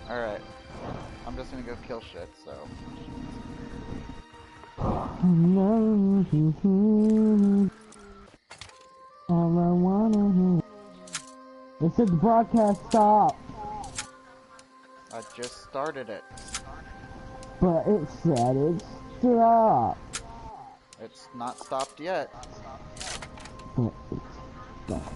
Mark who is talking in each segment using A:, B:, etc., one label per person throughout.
A: Alright. I'm just gonna go kill shit, so.
B: All I wanna hear. It said the broadcast stopped.
A: I just started it.
B: But it said it stopped.
A: It's not stopped yet.
B: But it's stopped.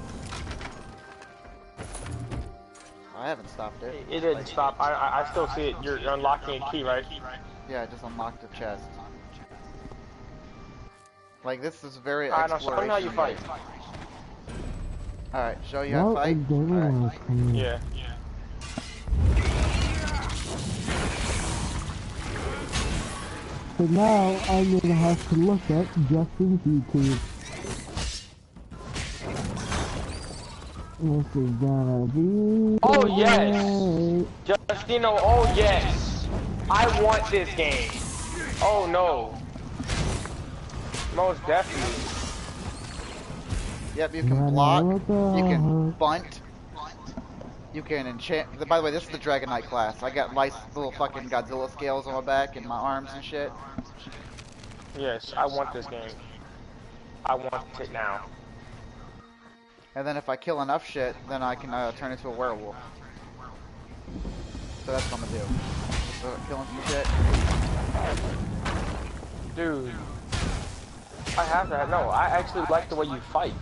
A: I haven't stopped it.
C: It didn't stop. I still see it. You're unlocking a key, right?
A: Yeah, I just unlocked the chest. Like, this is very
C: I know. Show me how you fight.
A: Alright, show you how to fight? Alright.
C: Yeah.
B: So now I'm gonna have to look at Justin's YouTube. This is gonna be...
C: Oh yes! Justino, oh yes! I want this game! Oh no! Most definitely.
A: Yep, you can block, you can bunt, you can enchant. By the way, this is the Dragon Knight class. I got nice little fucking Godzilla scales on my back and my arms and shit.
C: Yes, I want this game. I want it now.
A: And then if I kill enough shit, then I can turn into a werewolf. So that's what I'm gonna do. Just killing some shit.
C: Dude. I have that. No, I actually like the way you fight.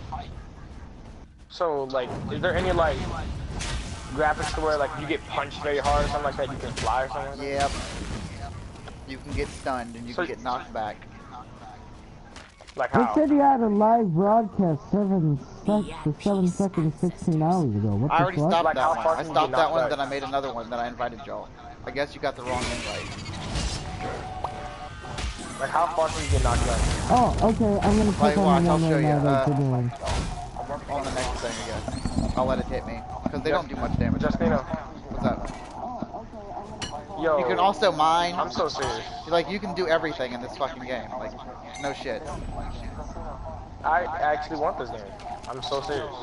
C: So, like, is there any, like, graphics to where, like, you get punched very hard or something like that, you can fly or something like that?
A: Yep. You can get stunned and you can get knocked back.
C: Like how?
B: They said you had a live broadcast 7 seconds, 16 hours ago. What
A: I already
B: the fuck?
A: stopped
C: Like,
A: that
C: how
A: one.
C: far
A: I
C: can you
A: stopped
C: get
A: that one,
C: knocked
A: then I made another one, then I invited y'all. I guess you got the wrong invite.
C: Like, how far can you get knocked back?
B: Oh, okay, I'm gonna click on the
A: I'll
B: one
A: show
B: right
A: you.
B: now that you're doing.
A: On the next thing, I guess. I'll let it hit me. Because they don't do much damage.
C: Justino.
A: What's up?
C: Yo.
A: You can also mine.
C: I'm so serious.
A: Like, you can do everything in this fucking game. Like, no shit.
C: I actually want this game. I'm so serious.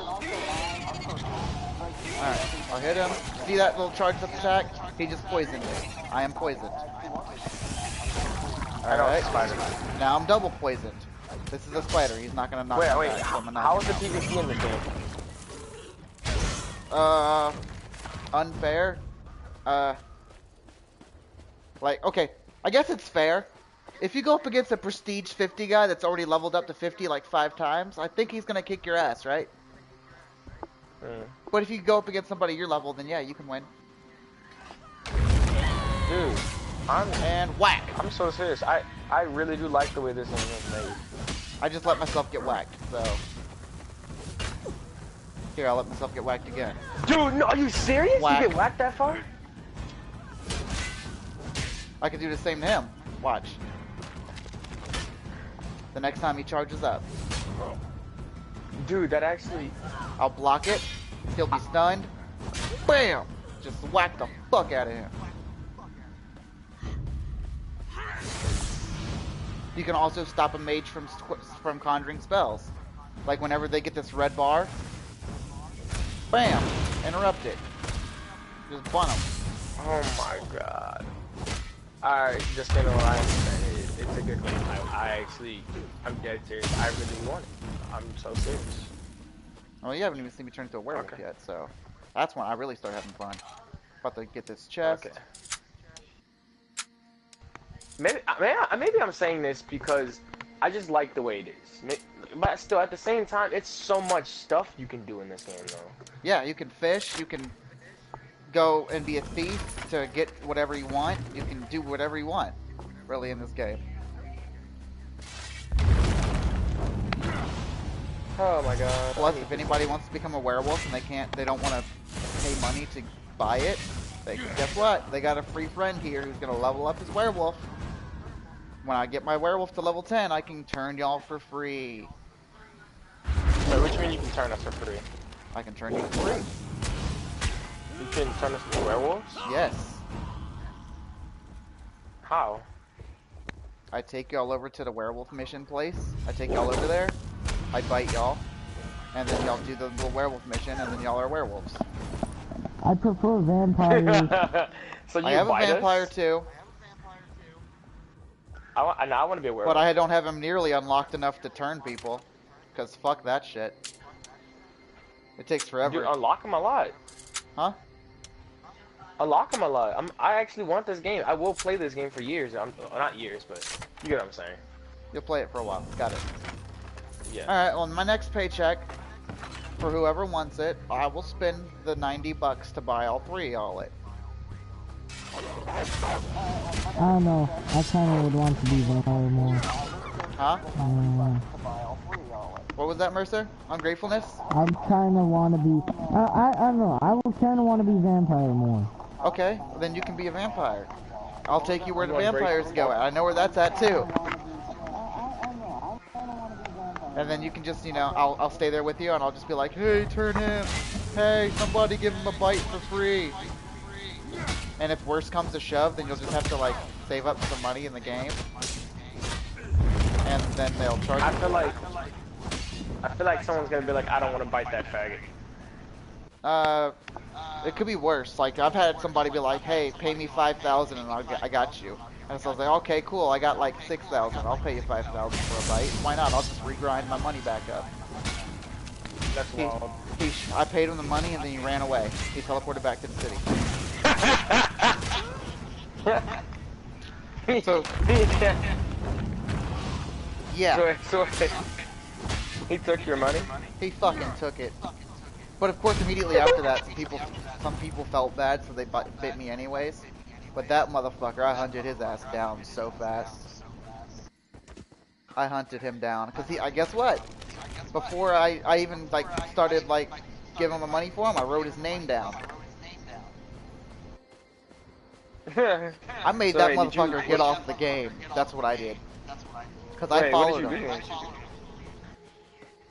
A: Alright, I'll hit him. See that little charged up attack? He just poisoned me. I am poisoned. Alright, now I'm double poisoned. This is a spider, he's not gonna knock me back.
C: Wait, how is the PvP in this game?
A: Unfair? Like, okay, I guess it's fair. If you go up against a prestige 50 guy that's already leveled up to 50 like 5 times, I think he's gonna kick your ass, right? But if you go up against somebody your level, then yeah, you can win.
C: Dude,
A: and whack!
C: I'm so serious. I really do like the way this game is made.
A: I just let myself get whacked, so... Here, I'll let myself get whacked again.
C: Dude, no, are you serious?
A: Whack.
C: You get whacked that far?
A: I can do the same to him. Watch. The next time he charges up.
C: Dude, that actually...
A: I'll block it. He'll be stunned. BAM! Just whack the fuck out of him. You can also stop a mage from conjuring spells. Like whenever they get this red bar, BAM! Interrupt it. Just bun them.
C: Oh my god. Alright, just you know what I understand. It's a good game. I'm dead serious. I really want it. I'm so serious.
A: Well, you haven't even seen me turn into a werewolf yet, so that's when I really start having fun. About to get this chest.
C: Okay. Maybe I'm saying this because I just like the way it is. But still, at the same time, it's so much stuff you can do in this game, though.
A: Yeah, you can fish, you can go and be a thief to get whatever you want. You can do whatever you want, really, in this game.
C: Oh my god.
A: Plus, if anybody wants to become a werewolf and they don't want to pay money to buy it, guess what? They got a free friend here who's gonna level up his werewolf. When I get my werewolf to level 10, I can turn y'all for free.
C: Wait, what do you mean you can turn us for free?
A: I can turn you for free.
C: You can turn us into werewolves?
A: Yes.
C: How?
A: I take y'all over to the werewolf mission place. I take y'all over there. I bite y'all. And then y'all do the little werewolf mission, and then y'all are werewolves.
B: I prefer vampires.
C: So you
A: I have a
C: bite
A: vampire
C: us?
A: too,
C: I want to be a werewolf.
A: but I don't have him nearly unlocked enough to turn people. Cause fuck that shit. It takes
C: Dude,
A: forever.
C: unlock him a lot.
A: Huh?
C: Unlock him a lot. I actually want this game. I will play this game for years. Not years, but you get what I'm saying.
A: You'll play it for a while. Got it.
C: Yeah.
A: Alright, well, my next paycheck, for whoever wants it, I will spend the $90 to buy all three all it.
B: I don't know. I kind of would want to be vampire more.
A: Huh?
B: Uh,
A: What was that, Mercer? Ungratefulness?
B: I kind of want to be. I don't know. I would kind of want to be vampire more.
A: Okay, well, then you can be a vampire. I'll take you where the
C: You want
A: vampires go. I know where that's at too. And then you can just, you know, I'll stay there with you and I'll just be like, hey, turn him. Hey, somebody give him a bite for free. And if worse comes to shove, then you'll just have to, like, save up some money in the game. And then they'll charge you.
C: I feel like someone's gonna be like, I don't want to bite that faggot.
A: It could be worse. Like, I've had somebody be like, hey, pay me 5,000 and I got you. And so I was like, okay, cool, I got like 6,000. I'll pay you 5,000 for a bite. Why not? I'll just regrind my money back up.
C: That's wild.
A: I paid him the money and then he ran away. He teleported back to the city. So, yeah.
C: So he took your money?
A: He fucking took it. But of course, immediately after that, some people felt bad, so they bit me anyways. But that motherfucker, I hunted his ass down so fast. I hunted him down, cause guess what? Before I even like started like giving him the money for him, I wrote his name down. I made that motherfucker get off the game. That's what I did. Cause I followed him.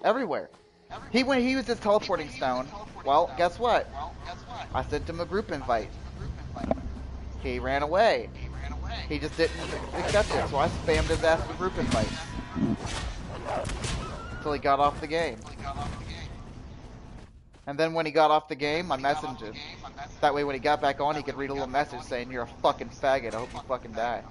A: Everywhere. He was just teleporting stone. Well, guess what? I sent him a group invite. He ran away. He just didn't accept it, so I spammed his ass with group invites. Until he got off the game. And then when he got off the game, I messaged him. That way when he got back on, he could read a little message saying, you're a fucking faggot, I hope you fucking die.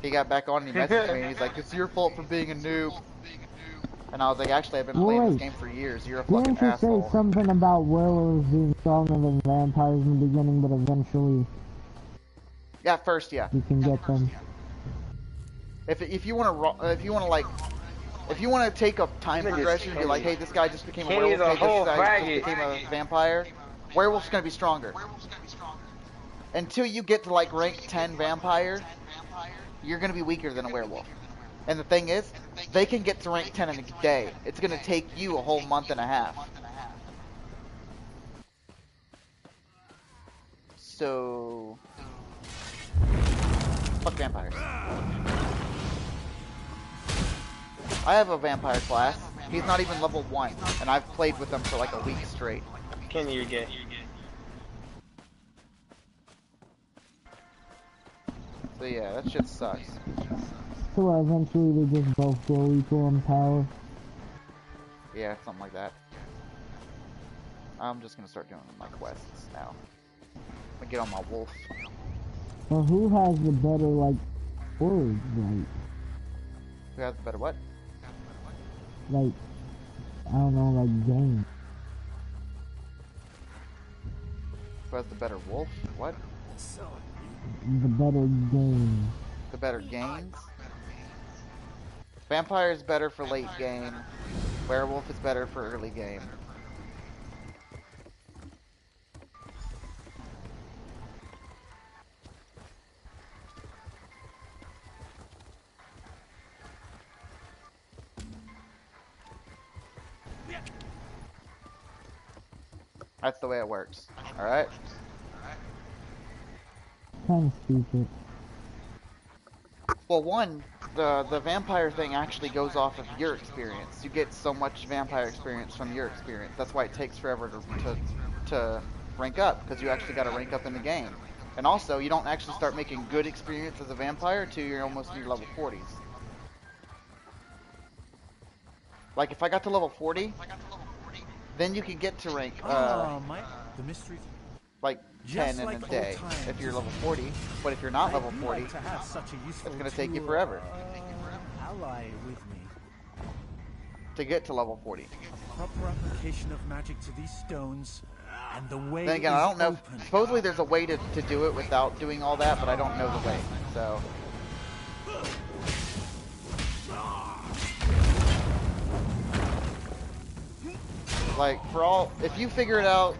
A: He got back on and he messaged me and he's like, it's your fault for being a noob. And I was like, actually, I've been playing this game for years. You're a fucking
B: Didn't you
A: asshole.
B: say something about werewolves being stronger than vampires in the beginning, but eventually...
A: Yeah, at first, yeah.
B: You can get them.
A: If you want to take a time progression and be like, hey, this guy just became a werewolf, hey, this guy just became a vampire, werewolf's gonna be stronger. Until you get to like rank 10 vampire, you're gonna be weaker than a werewolf. And the thing is, they can get to rank 10 in a day. It's gonna take you a whole month and a half. So... fuck vampires. I have a vampire class. He's not even level 1, and I've played with him for like a week straight.
C: Can you get?
A: So yeah, that shit sucks.
B: So eventually they just both go equal in power.
A: Yeah, something like that. I'm just gonna start doing my quests now. I'm gonna get on my wolf.
B: Well, who has the better, like, words, like...
A: Who has the better what?
B: Like, I don't know, like, game.
A: Who has the better wolf? What?
B: The better game.
A: The better games? Vampire is better for late game. Werewolf is better for early game. That's the way it works. Alright?
B: Kind of stupid.
A: Well, one, the vampire thing actually goes off of your experience. You get so much vampire experience from your experience. That's why it takes forever to rank up, because you actually got to rank up in the game. And also, you don't actually start making good experience as a vampire until you're almost in your level 40s. Like if I got to level 40, then you can get to rank
D: the mystery.
A: like 10 in a day if you're level 40. But if you're not level 40,
D: to have such a useful
A: it's gonna take you forever
D: ally with me.
A: to get to level 40.
D: Proper application of magic to these stones, and the way
A: Then again,
D: is
A: I don't know.
D: open.
A: Supposedly there's a way to do it without doing all that, but I don't know the way. So. Like, if you figure it out,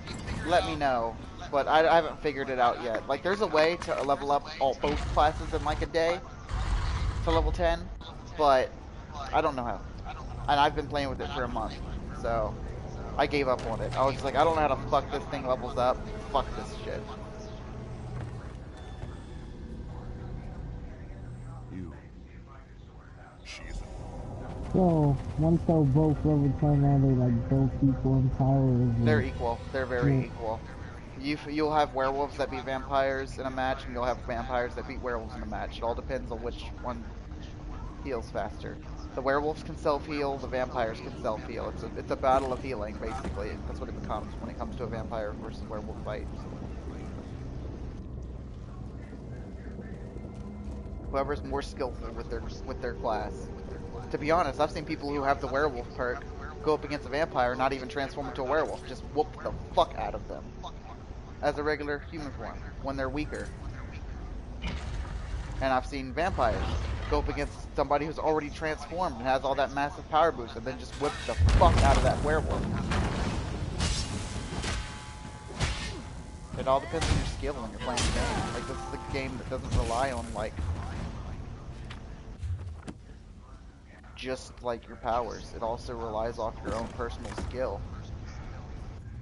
A: let me know. But I haven't figured it out yet. Like, there's a way to level up both classes in like a day to level 10, but I don't know how. And I've been playing with it for a month, so I gave up on it. I was just like, I don't know how to fuck this thing levels up. Fuck this shit.
B: So, once they're both level 10, are they like both equal in power?
A: They're equal. They're very equal. You'll have werewolves that beat vampires in a match, and you'll have vampires that beat werewolves in a match. It all depends on which one heals faster. The werewolves can self-heal, the vampires can self-heal. It's a battle of healing, basically. That's what it becomes when it comes to a vampire versus werewolf fight. Whoever's more skillful with their class. To be honest, I've seen people who have the werewolf perk go up against a vampire, not even transform into a werewolf, just whoop the fuck out of them as a regular human form when they're weaker. And I've seen vampires go up against somebody who's already transformed and has all that massive power boost, and then just whip the fuck out of that werewolf. It all depends on your skill when you're playing the game. Like, this is a game that doesn't rely on, like, just like your powers. It also relies off your own personal skill.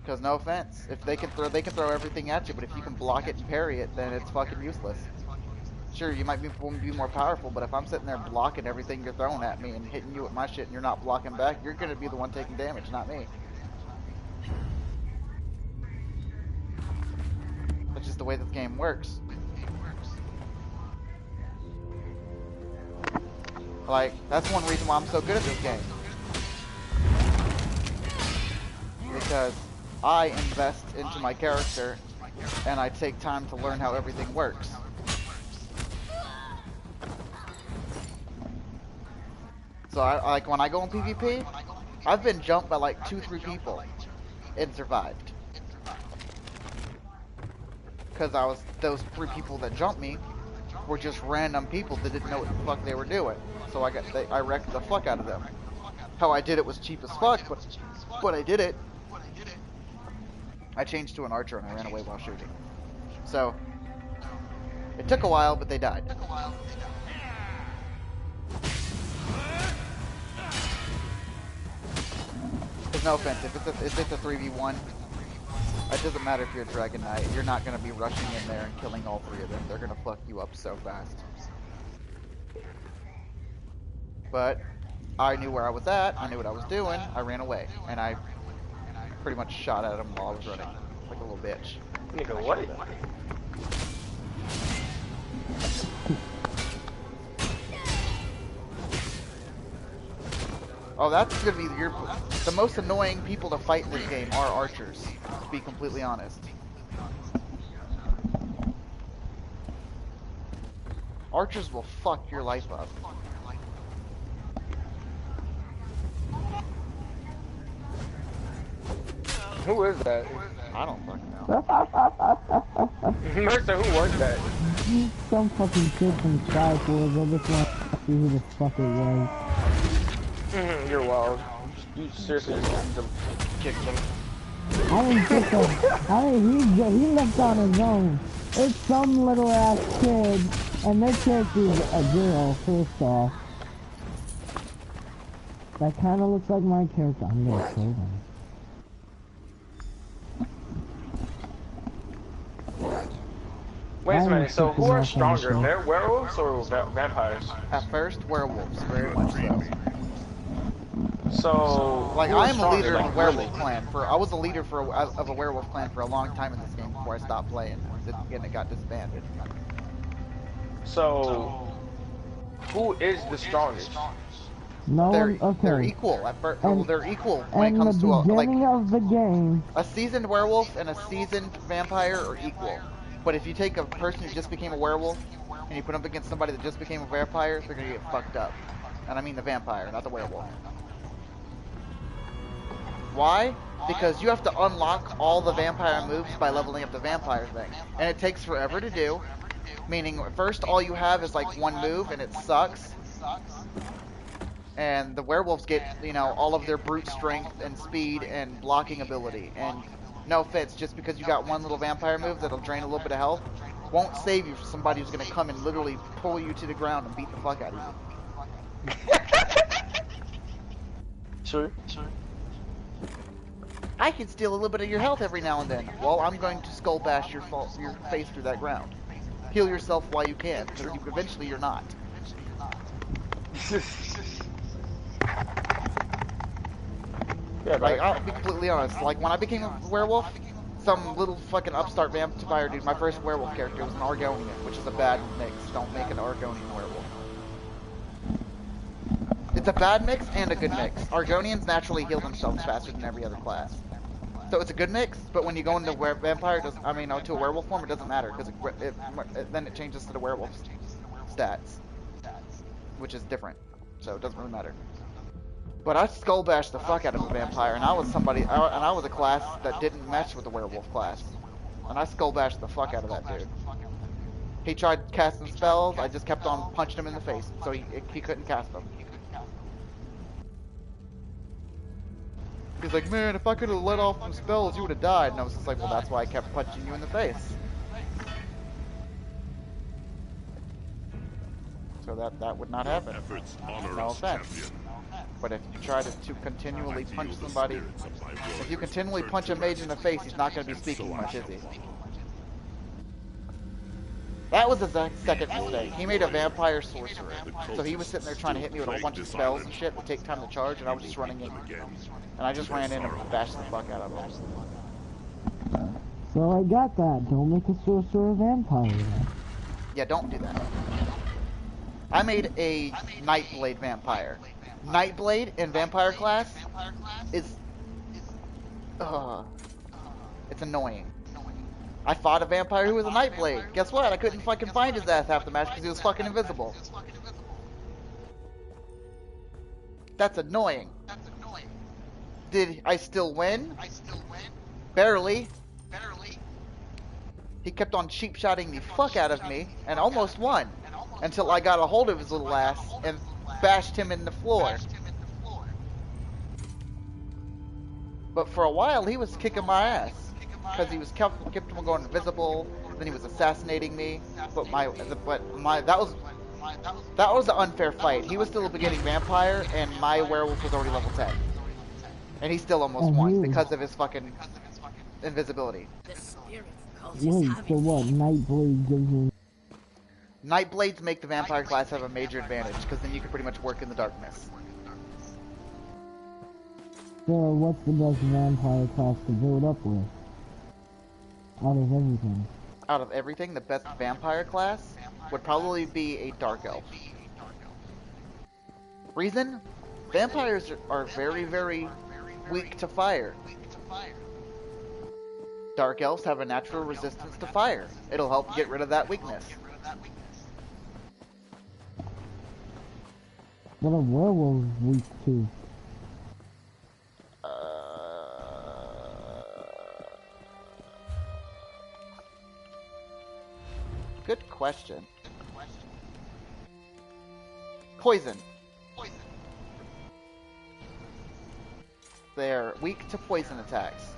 A: Because no offense, if they can throw everything at you, but if you can block it and parry it, then it's fucking useless. Sure, you might be more powerful, but if I'm sitting there blocking everything you're throwing at me and hitting you with my shit and you're not blocking back, you're gonna be the one taking damage, not me. That's just the way this game works. Like, that's one reason why I'm so good at this game. Because I invest into my character and I take time to learn how everything works. So like when I go in PvP, I've been jumped by like 2-3 people and survived. Because those 3 people that jumped me were just random people that didn't know what the fuck they were doing. So I wrecked the fuck out of them. How I did it was cheap as fuck, but I did it. I changed to an archer and I ran away while shooting. So it took a while, but they died. There's no offense, if it's a 3v1, it doesn't matter if you're a Dragon Knight, you're not going to be rushing in there and killing all 3 of them. They're going to fuck you up so fast. But I knew where I was at, I knew what I was doing, I ran away, and I pretty much shot at him while I was running, like a little bitch.
C: Nigga, what?
A: Oh, that's gonna be the most annoying people to fight in this game are archers, to be completely honest. Archers will fuck your life up.
C: Who is that?
A: I don't fucking know.
C: Mercer, who was that?
B: Some fucking kid from Skyforce. I just want to see who the fuck it was.
C: You're wild. You seriously just kicked him.
B: I didn't kick him. He left on his own. It's some little ass kid, and their character's a girl, first off. That kind of looks like my character. I'm gonna kill him.
C: Wait a minute, so who are stronger, werewolves or vampires?
A: At first, werewolves, very much so.
C: So,
A: like, I am a leader of a werewolf clan. I was a leader of a werewolf clan for a long time in this game before I stopped playing. Again, it got disbanded.
C: So, who is the strongest?
B: No, okay.
A: They're equal at first. Well, they're equal when it
B: In
A: comes
B: the
A: to
B: beginning of the game,
A: a seasoned werewolf and a seasoned vampire are equal. But if you take a person who just became a werewolf and you put them against somebody that just became a vampire, they're gonna get fucked up. And I mean the vampire, not the werewolf. Why? Because you have to unlock all the vampire moves by leveling up the vampire thing. And it takes forever to do. Meaning, at first all you have is like one move and it sucks. And the werewolves get, you know, all of their brute strength and speed and blocking ability. And no offense, just because you got one little vampire move that'll drain a little bit of health, won't save you from somebody who's going to come and literally pull you to the ground and beat the fuck out of you.
C: Sure.
A: I can steal a little bit of your health every now and then. Well, I'm going to skull bash your face through that ground. Heal yourself while you can, because eventually you're not.
C: Yeah,
A: like, I'll be completely honest. Like, when I became a werewolf, some little fucking upstart vampire dude, my first werewolf character was an Argonian, which is a bad mix. Don't make an Argonian werewolf. It's a bad mix and a good mix. Argonians naturally heal themselves faster than every other class. So it's a good mix, but when you go into vampire, to a werewolf form, it doesn't matter, because then it changes to the werewolf stats, which is different, so it doesn't really matter. But I skull bashed the fuck out of a vampire, and I was a class that didn't match with the werewolf class, and I skull bashed the fuck out of that dude. He tried casting spells, I just kept on punching him in the face, so he couldn't cast them. He's like, man, if I could have let off some spells, you would have died. And I was just like, well, that's why I kept punching you in the face. So that would not happen. No offense. But if you try to continually punch somebody, if you continually punch a mage in the face, he's not going to be speaking much, is he? That was his second mistake. He made a vampire sorcerer. So he was sitting there trying to hit me with a whole bunch of spells and shit that take time to charge, and I was just running in. And I just ran in and bashed the fuck out of him.
B: So I got that. Don't make a sorcerer a vampire.
A: Yeah, don't do that. I made a Nightblade vampire. Nightblade in vampire class is... it's annoying. I fought a vampire who was a Nightblade. Guess what? I couldn't fucking find his ass half the match because he was fucking invisible. That's annoying. Did I still win? Barely. He kept on cheap-shotting the fuck out of me and almost won until I got a hold of his little ass and bashed him in the floor. But for a while, he was kicking my ass. Because he was kept on going invisible, then he was assassinating me. But that was an unfair fight. He was still a beginning vampire, and my werewolf was already level 10, and he still almost won because of his fucking invisibility.
B: Wait, so what? Nightblade gives you...
A: Nightblades make the vampire class have a major advantage, because then you can pretty much work in the darkness.
B: So what's the best vampire class to build up with? Out of everything.
A: Out of everything, the best vampire class would probably be a dark elf. Reason? Vampires are very, very weak to fire. Dark elves have a natural resistance to fire. It'll help get rid of that weakness.
B: What are werewolves weak to?
A: Good question. Poison. They're weak to poison attacks.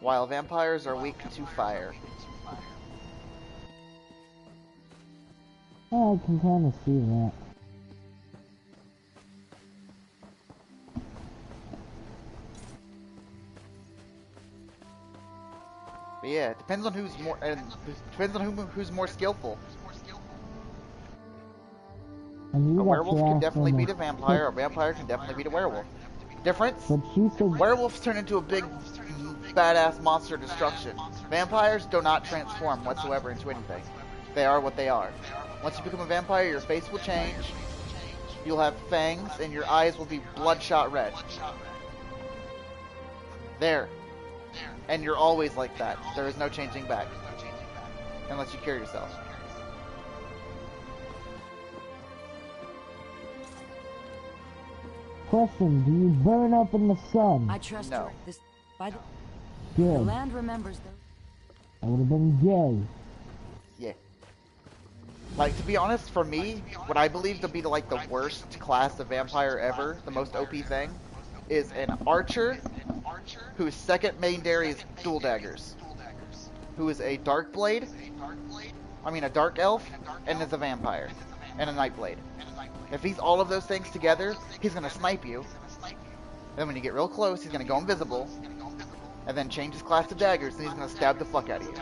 A: While vampires are weak to fire.
B: Oh, I can kind of see that.
A: But yeah, it depends on who's more, and depends on who's more skillful. A werewolf can definitely beat a vampire. A vampire can definitely beat a werewolf. Difference? Werewolves turn into a big badass monster destruction. Vampires do not transform whatsoever into anything. They are what they are. Once you become a vampire, your face will change. You'll have fangs, and your eyes will be bloodshot red. There. And you're always like that. There is no changing back. Unless you cure yourself.
B: Question, do you burn up in the sun?
E: I trust
A: No.
E: her. This, by the
B: Good.
E: land remembers those.
B: I would have been gay.
A: Yeah. Like, to be honest, for me, what I believe to be like the worst class of vampire ever, the most OP thing, is an archer whose second main dairy is dual daggers, who is a dark blade, a dark elf, and is a vampire, and a night blade. If he's all of those things together, he's gonna snipe you. Then when you get real close, he's gonna go invisible, and then change his class to daggers, and he's gonna stab the fuck out of you.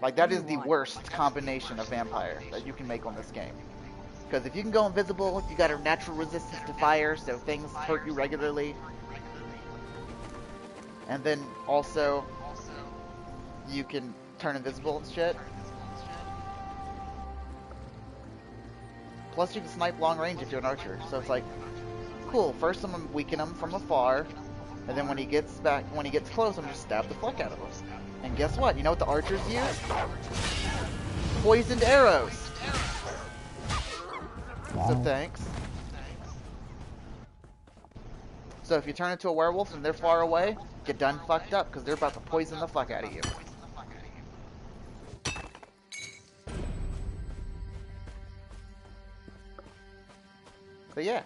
A: Like, that is the worst combination of vampire that you can make on this game. Because if you can go invisible, you got a natural resistance to fire, so things hurt you regularly. And then also, you can turn invisible and shit. Plus you can snipe long range if you're an archer. So it's like, cool, first I'm gonna weaken him from afar, and then when he gets close, I'm gonna just stab the fuck out of him. And guess what? You know what the archers use? Poisoned arrows!
B: Wow.
A: So thanks. So if you turn into a werewolf and they're far away, get done fucked up, because they're about to poison the fuck out of you. But yeah.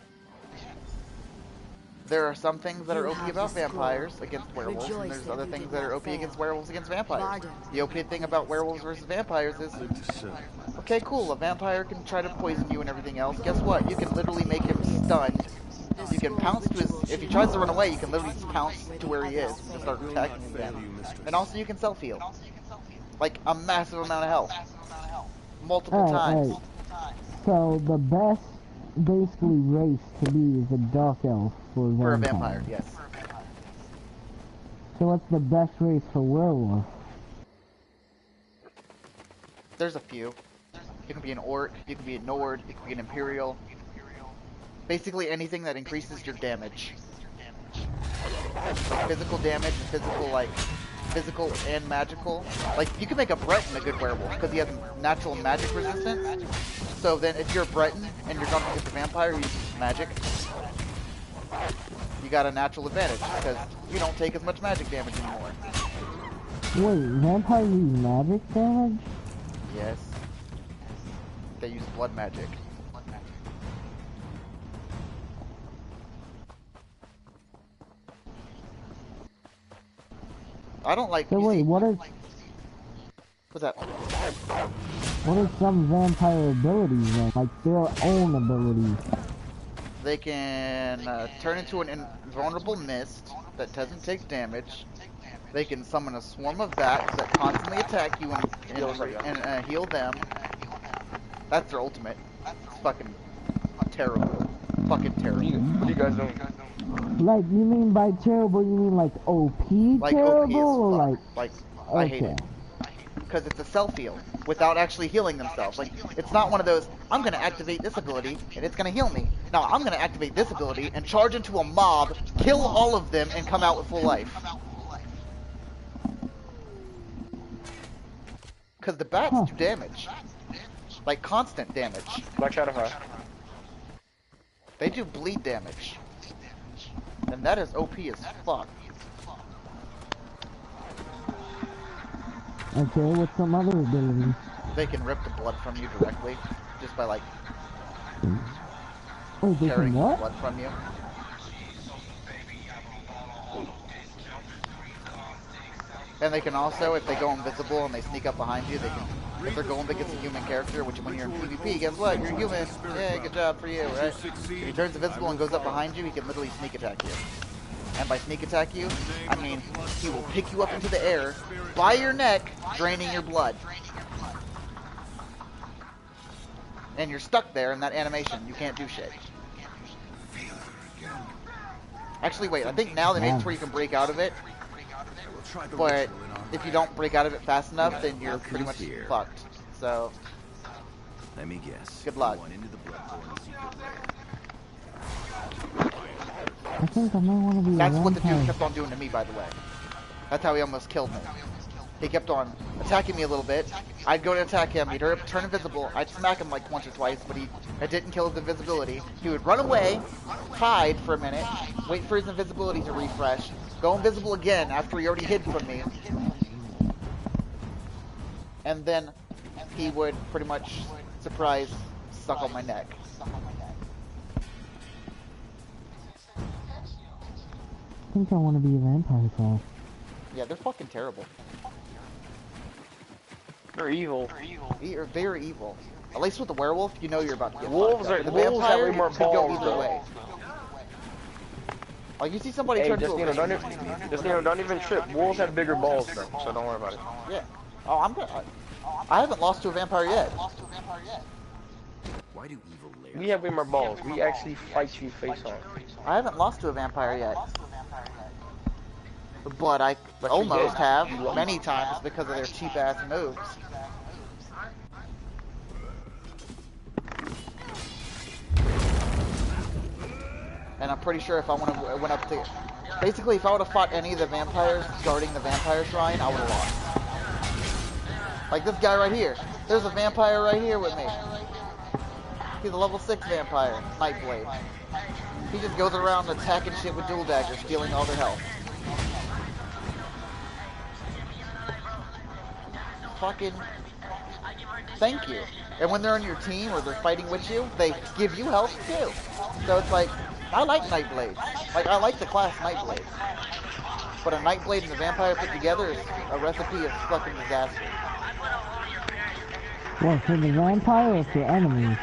A: There are some things that are OP about vampires against werewolves, and there's other things that are OP against werewolves against vampires. The OP thing about werewolves versus vampires is, okay, cool, a vampire can try to poison you and everything else. Guess what? You can literally make him stunned. You can pounce to his... If he tries to run away, you can literally just pounce to where he is and start attacking him again. And also you can self-heal. Like, a massive amount of health. Multiple times.
B: So the best, basically, race to be is a dark elf for a vampire.
A: For a vampire, yes.
B: So what's the best race for werewolf?
A: There's a few. You can be an orc, you can be a nord, you can be an imperial. Basically anything that increases your damage. Like physical damage and physical and magical. Like, you can make a Breton a good werewolf because he has natural magic resistance. So then if you're a Breton and you're going against a vampire who uses magic, you got a natural advantage because you don't take as much magic damage anymore.
B: Wait, vampires use magic damage?
A: Yes. They use blood magic. I don't like...
B: So wait, what are
A: What's that?
B: some vampire abilities then? Like their own abilities?
A: They can turn into an invulnerable mist that doesn't take damage. They can summon a swarm of bats that constantly attack you and heal them. That's their ultimate. It's fucking terrible. Fucking terrible.
C: What do you guys doing?
B: Like, you mean by terrible, you mean like OP
A: Like
B: terrible? Or
A: OP as fuck. Like, I hate
B: okay.
A: it. Because it's a self-heal without actually healing themselves. Like, it's not one of those, I'm going to activate this ability and it's going to heal me. No, I'm going to activate this ability and charge into a mob, kill all of them, and come out with full life. Because the bats do damage. Like, constant damage.
C: Black Shadowfire.
A: They do bleed damage. And that is OP as fuck.
B: Okay, what's some other abilities?
A: They can rip the blood from you directly, just by like
B: Wait, they
A: tearing
B: can
A: the
B: what?
A: blood from you. And they can also, if they go invisible and they sneak up behind you, they can, if they're going against a human character, which when you're in PvP, guess what? You're human. Yeah, good job for you, right? If he turns invisible and goes up behind you, he can literally sneak attack you. And by sneak attack you, I mean, he will pick you up into the air, by your neck, draining your blood. and you're stuck there in that animation. You can't do shit. Actually, wait, I think now they made it where you can break out of it, but if you don't break out of it fast enough, then you're pretty much fucked. So,
E: let me guess.
A: Good luck.
B: I think I might want to be
A: That's what the dude kept on doing to me, by the way. That's how he almost killed me. He kept on attacking me a little bit. I'd go to attack him. He'd turn invisible. I'd smack him like once or twice, but it didn't kill his invisibility. He would run away, hide for a minute, wait for his invisibility to refresh, go invisible again after he already hid from me, and then he would pretty much surprise suck on my neck.
B: I think I want to be a vampire class.
A: Yeah, they're fucking terrible.
C: They're evil.
A: They're very evil. At least with the werewolf, you know you're about to get
C: Wolves
A: fucked up.
C: are
A: The vampire
C: way more
A: could go
C: balls,
A: either
C: though.
A: way. Like, you see somebody
C: Hey,
A: turn to a...
C: Justino, don't even trip. Wolves have bigger balls, though, so don't worry about it.
A: Yeah. Oh, I haven't lost to a vampire yet.
E: Why do evil layers?
C: We have way more balls. We actually fight you face on.
A: I haven't lost to a vampire yet. But I
C: But you
A: almost
C: did.
A: have
C: You lost.
A: many times because of their cheap-ass moves. And I'm pretty sure if I went up to... Basically, if I would have fought any of the vampires guarding the vampire shrine, I would have lost. Like this guy right here. There's a vampire right here with me. He's a level 6 vampire, Nightblade. He just goes around attacking shit with dual daggers, stealing all their health. Fucking thank you. And when they're on your team or they're fighting with you, they give you health too. So it's like, I like Nightblade. Like, I like the class Nightblade. But a Nightblade and a vampire put together is a recipe of fucking disaster.
B: What, for the vampire or for enemies?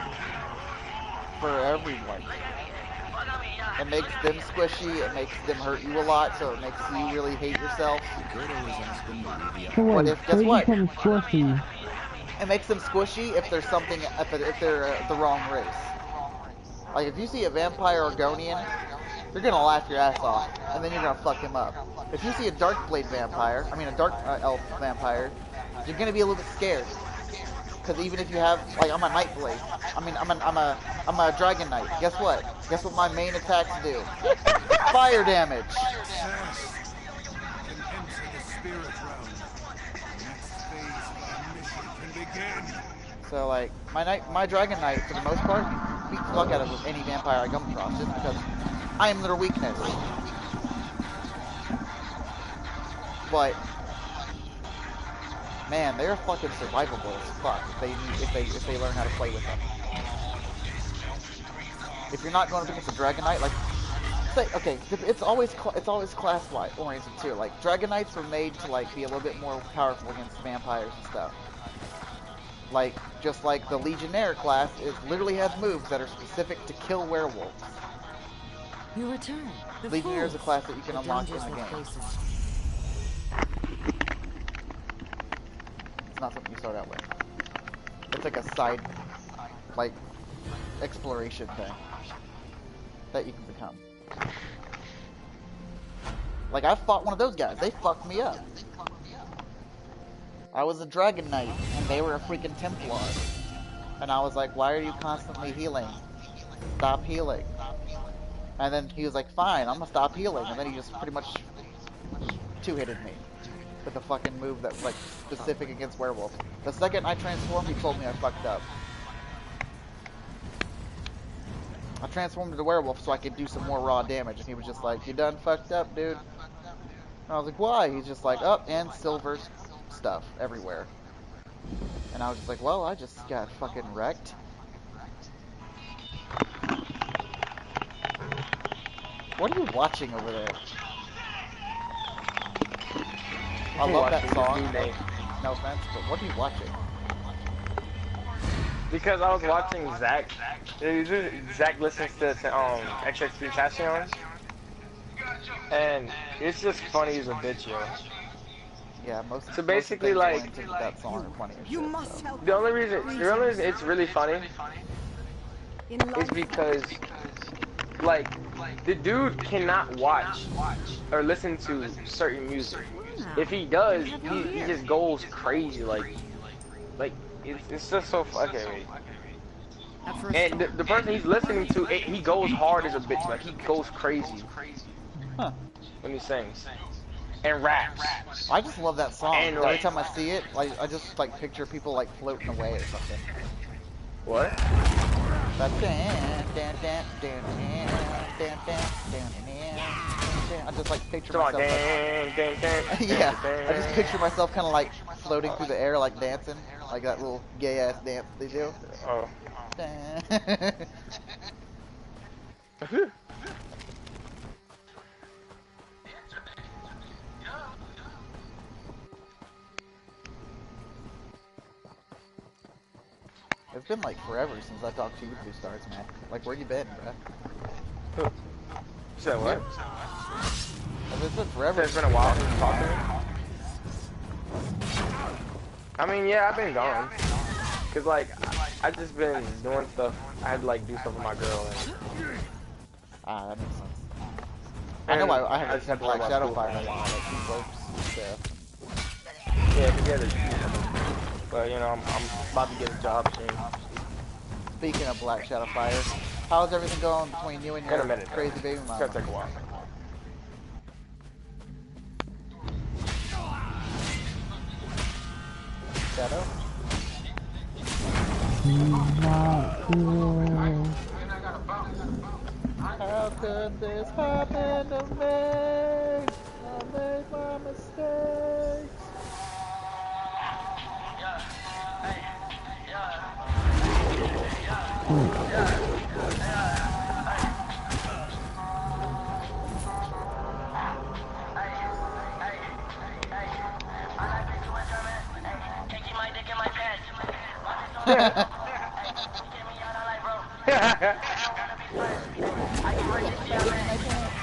A: For everyone. It makes them squishy, it makes them hurt you a lot, so it makes you really hate yourself.
B: So
A: But
B: wait,
A: guess
B: they
A: what?
B: become squishy.
A: It makes them squishy if there's something, if they're the wrong race. Like, if you see a vampire Argonian, you're gonna laugh your ass off, and then you're gonna fuck him up. If you see a Darkblade vampire, a dark elf vampire, you're gonna be a little bit scared. Because even if you have, like, I'm a Nightblade, I'm a Dragon Knight. Guess what? Guess what my main attacks do? Fire damage. So, like, my Dragon Knight, for the most part, beats the fuck out of any vampire I come across, just because I am their weakness. But, man, they're fucking survivable as fuck if they learn how to play with them. If you're not going up against a Dragon Knight, like, say, okay, it's always class-wise oriented too. Like, Dragon Knights were made to, like, be a little bit more powerful against vampires and stuff. Like, just like the Legionnaire class literally has moves that are specific to kill werewolves.
F: You return. The
A: Legionnaire is a
F: fools.
A: class that you can
F: The
A: unlock in
F: dangers
A: the
F: with
A: game.
F: faces.
A: It's not something you start out with. It's like a side, like, exploration thing that you can become. Like, I fought one of those guys. They fucked me up. I was a Dragon Knight, and they were a freaking Templar. And I was like, why are you constantly healing? Stop healing. And then he was like, fine, I'm gonna stop healing. And then he just pretty much two-hitted me with a fucking move that was, like, specific against werewolves. The second I transformed, he told me I fucked up. I transformed into werewolf so I could do some more raw damage, and he was just like, you done fucked up, dude? And I was like, why? He's just like, up, and silver stuff everywhere. And I was just like, well, I just got fucking wrecked. What are you watching over there? I love that song. No offense, but what are you watching?
C: Because I was watching Zach. Zach listens to XX Tentacion. And it's just funny as a bitch, yo.
A: Yeah, most.
C: So basically,
A: most
C: like,
A: that song are funny as
F: You
A: shit,
F: must
A: so.
F: help.
C: the only reason it's really funny
F: In
C: is
F: life,
C: because, like, the dude cannot watch or listen to certain music. If he does, he just goes crazy. Like it's just so okay. Wait.
F: at first,
C: And the person he's listening to, he goes hard as a bitch. Like he goes crazy
A: Huh.
C: when he sings and raps.
A: I just love that song.
C: And,
A: Every
C: like,
A: time I see it, like I just like picture people like floating away or something.
C: What?
A: That I just like picture
C: Come on,
A: myself. Yeah, I just picture myself kind of like floating through the air, like dancing, like that little gay ass dance they do.
C: Oh.
A: It's been like forever since I talked to you two stars, man. Like, where you been, bruh?
C: You said what?
A: It's been forever.
C: It's been a while since you talked to me. I mean, yeah, I've been gone. Cause like, I just been doing stuff. I had to like do stuff with my girl. And,
A: Ah, that makes sense. I know I haven't seen Black Shadow Fire in a while. Like, he works,
C: yeah, together. But you know, I'm about to get a job soon.
A: Speaking of Black Shadow Fire, how's everything going between you and your crazy baby mama?
C: It's gonna take a while.
A: Shadow? How could this happen to me? I made my mistakes.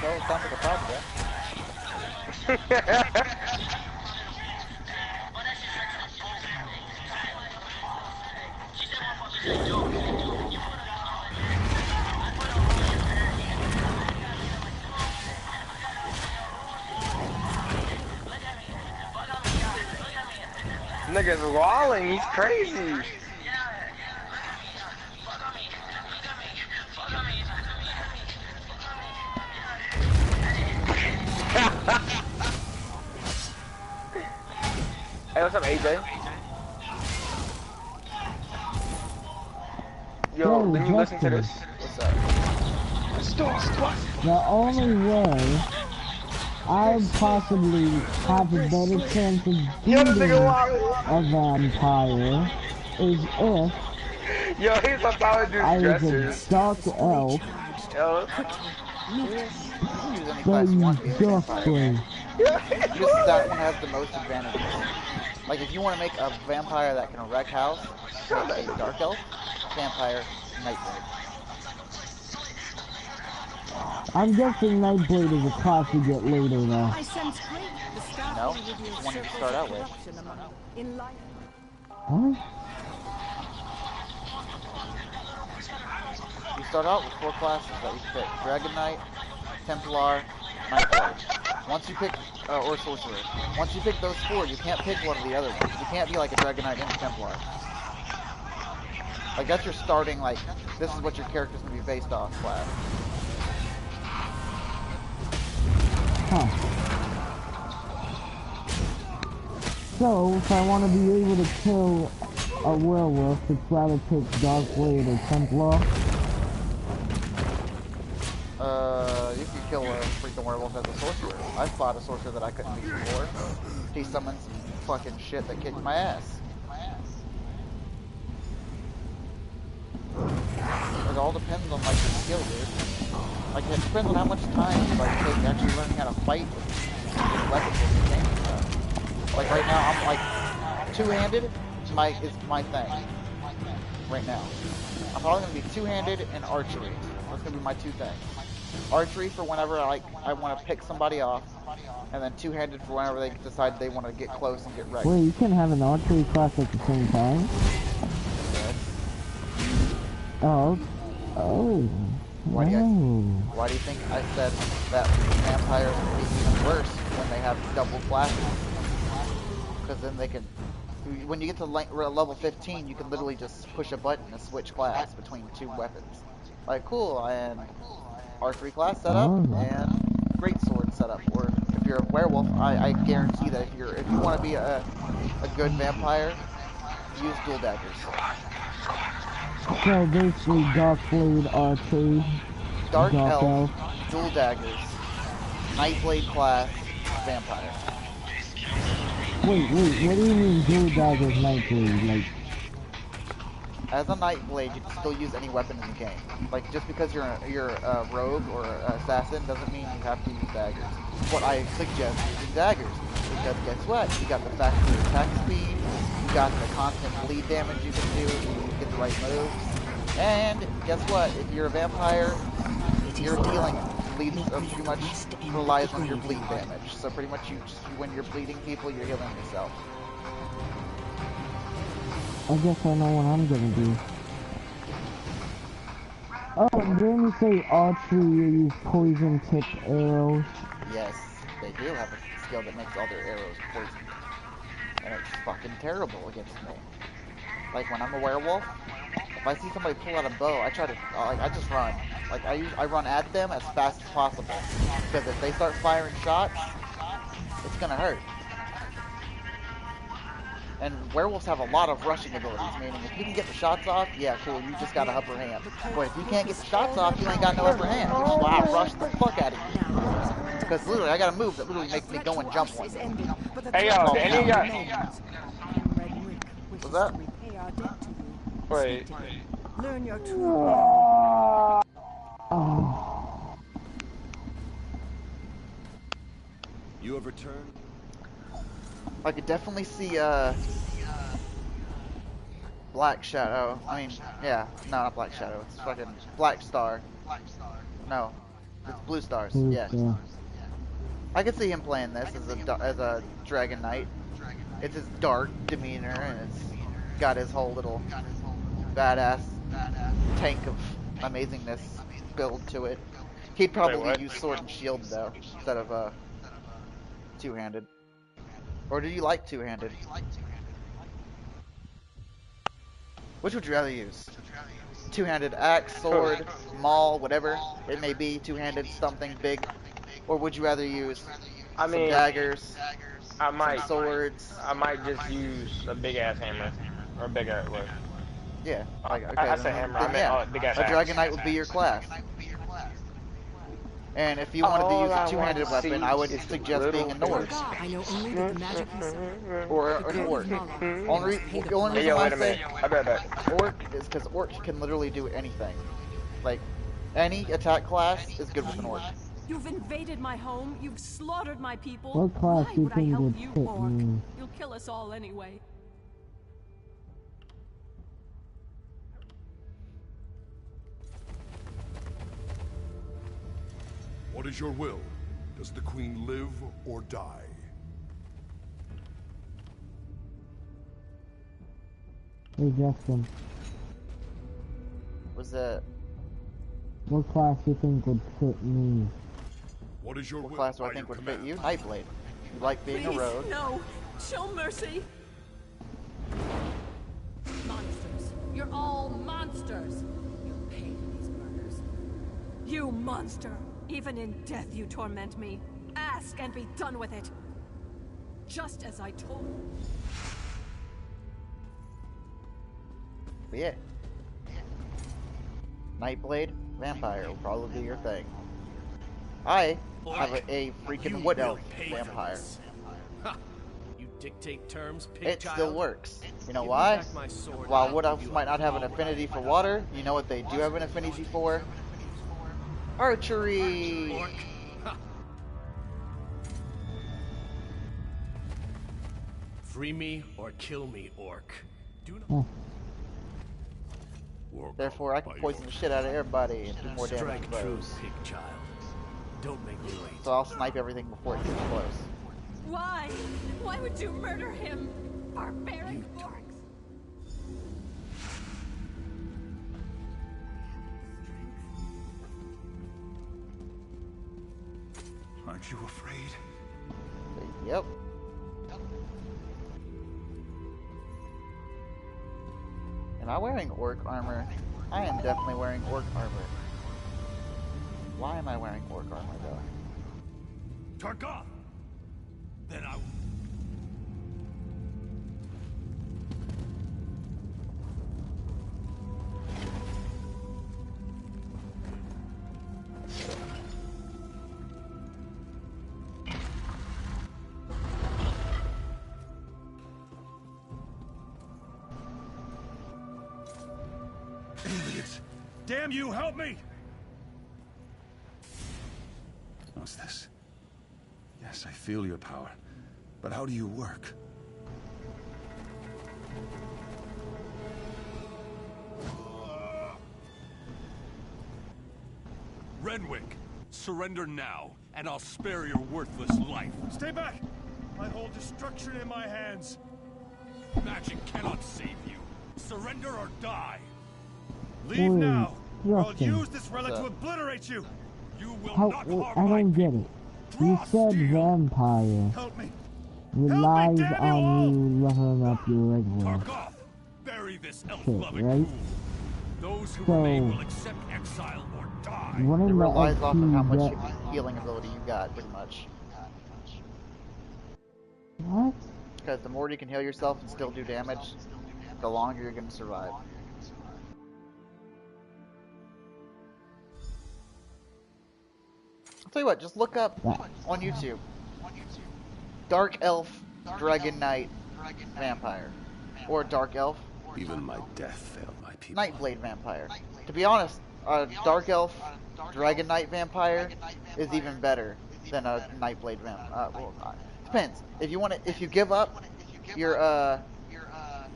A: Well, it sounds like a problem,
C: Nigga's walling, he's crazy. Hey, what's up, AJ? Yo, did you listen to this?
A: What's up?
B: The only way I possibly have a better chance of beating a vampire is if
C: Yo, he's a power dude's
B: I was
C: dressers.
B: a dark elf,
C: Yo.
B: but you just play.
A: Just that one has the most advantages. Like, if you want to make a vampire that can wreck house, make a dark elf, vampire, Nightblade.
B: I'm guessing Nightblade is a class you get later though.
F: I sense great the staff
A: No,
F: will reveal
A: one you
F: circles
A: start
F: of
A: out with.
F: corruption among in life.
B: Huh?
A: You start out with 4 classes that you can pick: Dragon Knight, Templar, Nightblade. Once you pick, or Sorcerer. Once you pick those 4, you can't pick one of the other ones. You can't be like a Dragon Knight and a Templar. Like, that's your starting, like, this is what your character's gonna be based off class.
B: Huh. So, if I want to be able to kill a werewolf, it's rather pick Darkblade or Templar.
A: You can kill a freaking werewolf as a sorcerer. I fought a sorcerer that I couldn't beat before. He summoned some fucking shit that kicked my ass. It all depends on, like, your skill, dude. Like, it depends on how much time you, like, take actually learning how to fight with weapons and things and stuff. Like, right now, I'm, like, two-handed is my thing. Right now. I'm probably gonna be two-handed and archery. That's gonna be my 2 things. Archery for whenever I want to pick somebody off, and then two-handed for whenever they decide they want to get close and get wrecked.
B: Wait, you can have an archery class at the same time?
A: Yes.
B: Oh. Oh.
A: Why do you think I said that vampires would be even worse when they have double classes? Because then they can, when you get to level 15, you can literally just push a button to switch class between two weapons. Like, cool, and archery class setup and greatsword setup. Or if you're a werewolf, I guarantee that if you want to be a good vampire, use dual daggers.
B: So basically, Dark Blade archery.
A: Dark Elf, dual daggers, Nightblade class, vampire.
B: Wait, what do you mean dual daggers, Nightblade? Like,
A: as a Nightblade, you can still use any weapon in the game. Like, just because you're a rogue or an assassin doesn't mean you have to use daggers. What I suggest using daggers, because guess what? You got the faster attack speed, you got the constant bleed damage you can do if you get the right moves, and guess what? If you're a vampire, your healing pretty much relies on your bleed damage. So pretty much when you're bleeding people, you're healing yourself.
B: I guess I know what I'm gonna do. Oh, and didn't you say archery you use poison tipped arrows?
A: Yes, they do have a skill that makes all their arrows poisoned. And it's fucking terrible against me. Like when I'm a werewolf, if I see somebody pull out a bow, I try to, I just run. Like I run at them as fast as possible. Because if they start firing shots, it's gonna hurt. And werewolves have a lot of rushing abilities, meaning if you can get the shots off, yeah, cool, you just got an upper hand. But if you can't get the shots off, you ain't got no upper hand, which is why I rush the fuck out of you. Because literally, I got a move that literally makes me go and jump one.
C: Hey, yo, did any of y'all...
A: What's that?
C: Wait.
F: Learn your true.
E: You have returned?
A: I could definitely see, Black Shadow. I mean, yeah, no, not Black Shadow. It's fucking Black Star. No, it's Blue Stars. Yeah, I could see him playing this as a Dragon Knight. It's his dark demeanor, and it's got his whole little badass tank of amazingness build to it. He'd probably use sword and shield though, instead of two-handed. Or do you like two-handed? Which would you rather use? Two-handed axe, sword, maul, whatever it may be, two-handed something big? Or would you rather use some daggers, some swords?
C: I might just use a big-ass hammer. Or a big-ass, what?
A: Yeah. Okay,
C: I said hammer, I meant big-ass axe.
A: A Dragon Knight would be your class. And if you wanted to use a two-handed weapon, I would suggest being a Nord.
F: I know only that the magic is
A: Or an Orc. The only reason why I say Orc is because Orc can literally do anything. Like, any attack class is good with an Orc.
F: You've invaded my home, you've slaughtered my people.
B: What class do you
F: Why would I
B: think
F: help
B: would
F: you,
B: fit
F: Orc?
B: me?
F: You'll kill us all anyway.
G: What is your will? Does the Queen live or die?
B: Hey Justin,
A: Was that?
B: what class do you think would fit me?
G: What is your
A: What
G: will?
A: class do I think would fit you? Nightblade. You like being a rogue.
F: No, show mercy. Monsters. You're all monsters. You'll pay for these murders. You monster. Even in death you torment me. Ask and be done with it. Just as I told you.
A: But yeah. Nightblade, vampire will probably be your thing. I have a freaking wood elf vampire.
H: You dictate terms, pig
A: It
H: child.
A: still works. You know
H: Give me
A: why?
H: back my sword.
A: While wood elves might not have an affinity for water, you know what they do have an affinity for? Archery!
H: Free me or kill me, orc. Do not...
A: Therefore, I can poison the shit out of everybody and do more damage
H: Strike
A: to
H: true,
A: those.
H: pig child. Don't make me wait.
A: So I'll snipe everything before it gets close.
F: Why? Why would you murder him? Barbaric orcs.
G: Aren't you afraid?
A: Yep. Am I wearing orc armor? I am definitely wearing orc armor. Why am I wearing orc armor though?
G: Tarkov! Then I will. Idiots! Damn you, help me! What's this? Yes, I feel your power. But how do you work? Renwick, surrender now, and I'll spare your worthless life. Stay back! I hold destruction in my hands. Magic cannot save you. Surrender or die. Leave now, or I'll use this relic to obliterate you. You will not harm
B: I don't get it. You said vampire
G: Help me.
B: relies on you leveling up your regular
G: Tarkov, bury this
B: shit,
G: elf-loving
B: right?
G: fool. Those who
B: So,
G: remain will accept exile or die.
A: It
B: Wouldn't the
A: relies off of how
B: XP
A: much
B: get...
A: healing ability you got, pretty much.
B: What?
A: Because the more you can heal yourself and still do damage, the longer you're going to survive. I'll tell you what, just look up on YouTube. Dark Elf, Dragon Knight, Vampire. Or Dark Elf,
E: Even my death failed my people.
A: Nightblade Vampire. To be honest, a Dark Elf, Dragon Knight Vampire is even better than a Nightblade Vampire. Well, depends. If you want to, if you give up your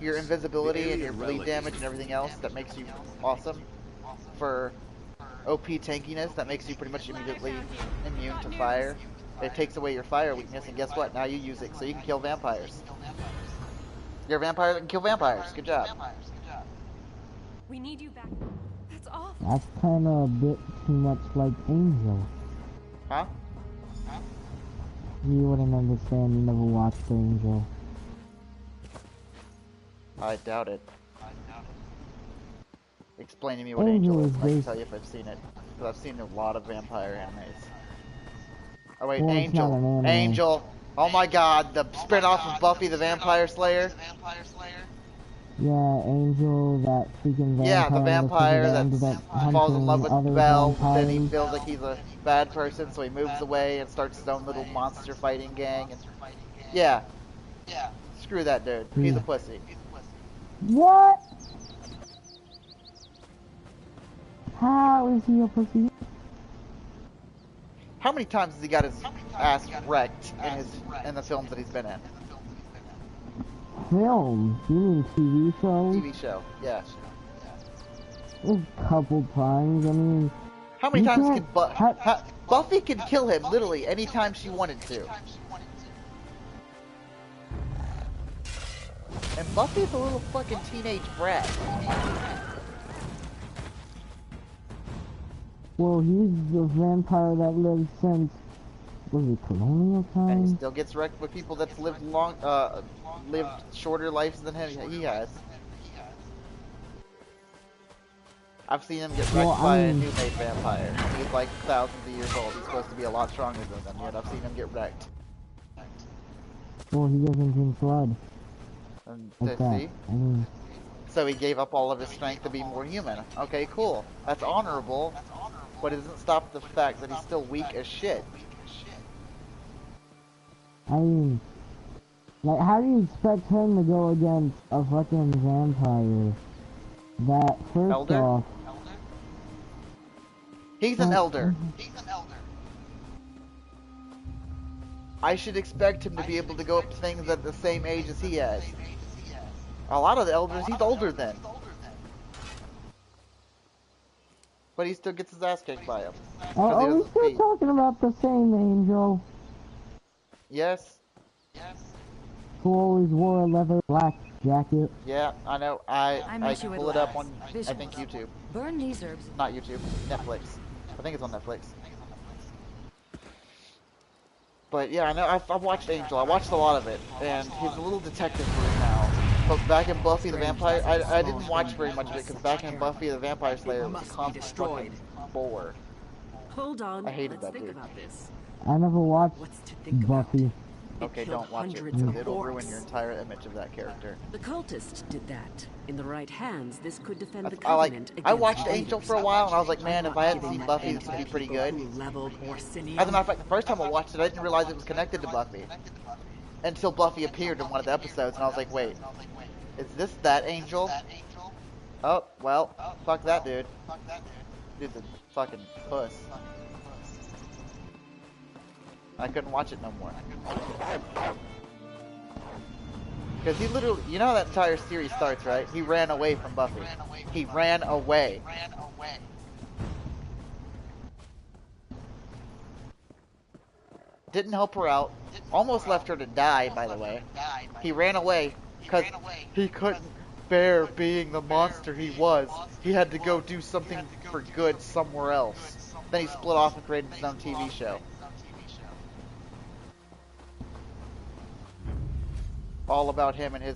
A: invisibility and your bleed damage and everything else that makes you awesome for OP tankiness, that makes you pretty much immediately immune to fire. It takes away your fire weakness, and guess what? Now you use it so you can kill vampires. You're a vampire that can kill vampires. Good job.
F: We need you back. That's awful.
B: That's kind of a bit too much like Angel.
A: Huh?
B: You wouldn't understand, you never watched Angel.
A: I doubt it. Explain to me what Angel is, and I can tell you if I've seen it. Because I've seen a lot of vampire animes. Oh wait,
B: Well, it's not an
A: Angel.
B: anime.
A: Angel. Oh my god, the spin-off of Buffy the Vampire Slayer?
B: Yeah, Angel, that freaking vampire.
A: Yeah, the vampire
B: that
A: that
B: ended up
A: falls in love with
B: hunting other
A: Belle, then he
B: vampires.
A: feels like he's a bad person, so he moves away and starts his own little monster fighting gang. And yeah. Screw that dude. He's a pussy.
B: What? How is he a pussy?
A: How many times has he got his ass wrecked in the films that he's been in?
B: Films? You mean TV shows?
A: TV show, yeah.
B: A couple times, I mean...
A: How many
B: You
A: times
B: can't-
A: can Buffy could kill him literally anytime she wanted to. And Buffy's a little fucking teenage brat.
B: Well, he's the vampire that lived since... Was it colonial
A: And he
B: times?
A: still gets wrecked with people that's lived lived shorter lives than he has. I've seen him get wrecked
B: Well,
A: by a
B: I mean-
A: new made vampire. He's like thousands of years old. He's supposed to be a lot stronger than them, yet I've seen him get wrecked.
B: Well, he doesn't drink blood.
A: And
B: Like
A: to
B: that.
A: see?
B: I mean...
A: So he gave up all of his strength to be more human. Okay, cool. That's honorable, but it doesn't stop the fact that he's still weak as shit.
B: I mean... Like, how do you expect him to go against a fucking vampire? That, first
A: Elder?
B: off...
A: He's an elder. I should expect him to be able to go up to things at the same age as he has. A lot of the elders, he's older than. but he still gets his ass kicked by him.
B: Are we still talking about the same Angel?
A: Yes.
B: Who always wore a leather black jacket?
A: Yeah, I know. I
F: miss
A: can
F: you
A: pull
F: with
A: it up
F: laughs.
A: on, I
F: Visuals.
A: think, YouTube.
F: Burn these herbs.
A: Not YouTube. Netflix. I think it's on Netflix. But yeah, I know. I've watched Angel. I watched a lot of it, and he's a little detective route now. But back in Buffy the Vampire, I didn't watch very much of it because back in Buffy the Vampire Slayer it was a constant fucking bore.
F: Hold on.
A: I hated
F: Let's
A: that
F: think
A: dude.
F: about this.
B: I never watched
F: What's to think
B: Buffy.
F: about?
A: Okay,
F: killed
A: don't watch it
F: hundreds
A: because
F: of
A: it'll
F: orcs.
A: ruin your entire image of that character.
F: The cultist did that. In the right hands, this could defend the
A: I
F: covenant
A: I
F: against
A: watched Angel
F: invaders.
A: for a while, and I was like, man,
F: I'm
A: if
F: not
A: I hadn't
F: giving
A: seen
F: that
A: Buffy,
F: in
A: this
F: to
A: would be
F: the
A: pretty
F: people
A: good.
F: who leveled Orsinium.
A: As a matter of fact, the first time I watched it, I didn't realize it was connected to Buffy. Until Buffy appeared in one of the episodes, and I was like, wait, is this that Angel? Oh, well, fuck that dude. Dude's a fucking puss. I couldn't watch it no more. Because he literally, you know how that entire series starts, right? He ran away from Buffy. He ran away. Didn't help her out. Almost left her to die, by the way. He ran away because he couldn't bear being the monster he was. He had to go do something for good somewhere else. Then he split off and created his own TV show. All about him and his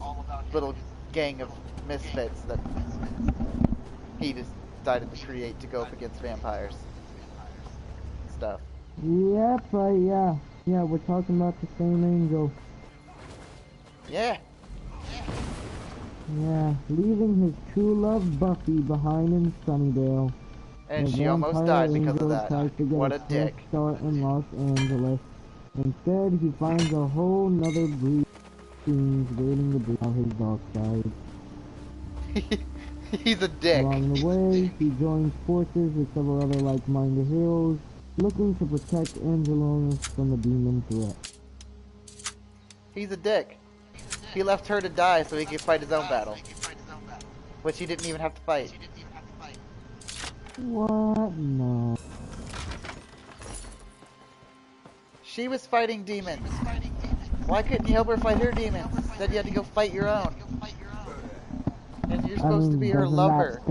A: little gang of misfits that he decided to create to go up against vampires. Stuff.
B: Yep, yeah, we're talking about the same Angel.
A: Yeah.
B: Yeah, leaving his true love Buffy behind in Sunnydale.
A: And
B: The
A: she almost
B: vampire
A: died because of
B: angel
A: that.
B: tries to get
A: What a
B: fresh
A: dick.
B: start in Los Angeles. Instead, he finds a whole nother breed waiting to bring out his dark side.
A: He's a dick.
B: Along the way, he joins forces with several other like-minded heroes, looking to protect Angelonis from the demon threat.
A: He's a dick. He left her to die so he could fight his own battle. Which he didn't even have to fight.
B: What? No.
A: She was fighting demons. Why couldn't you help her fight her demons? Instead you had to go fight your own. And you're supposed to be her
B: doesn't
A: lover.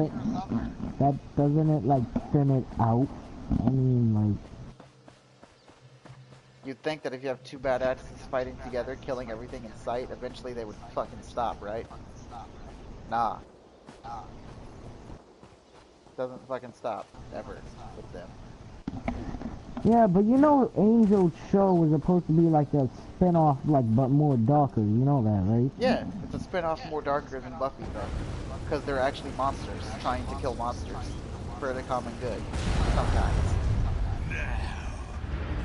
B: That doesn't it, like, thin it out? I mean, like...
A: You'd think that if you have two badasses fighting together, killing everything in sight, eventually they would fucking stop, right? Nah. Doesn't fucking stop, ever, with them.
B: Yeah, but you know Angel's show was supposed to be like a spin-off, like, but more darker, you know that, right?
A: Yeah, it's a spin-off more darker than Buffy, though. Because they're actually monsters, trying to kill monsters for the common good, sometimes.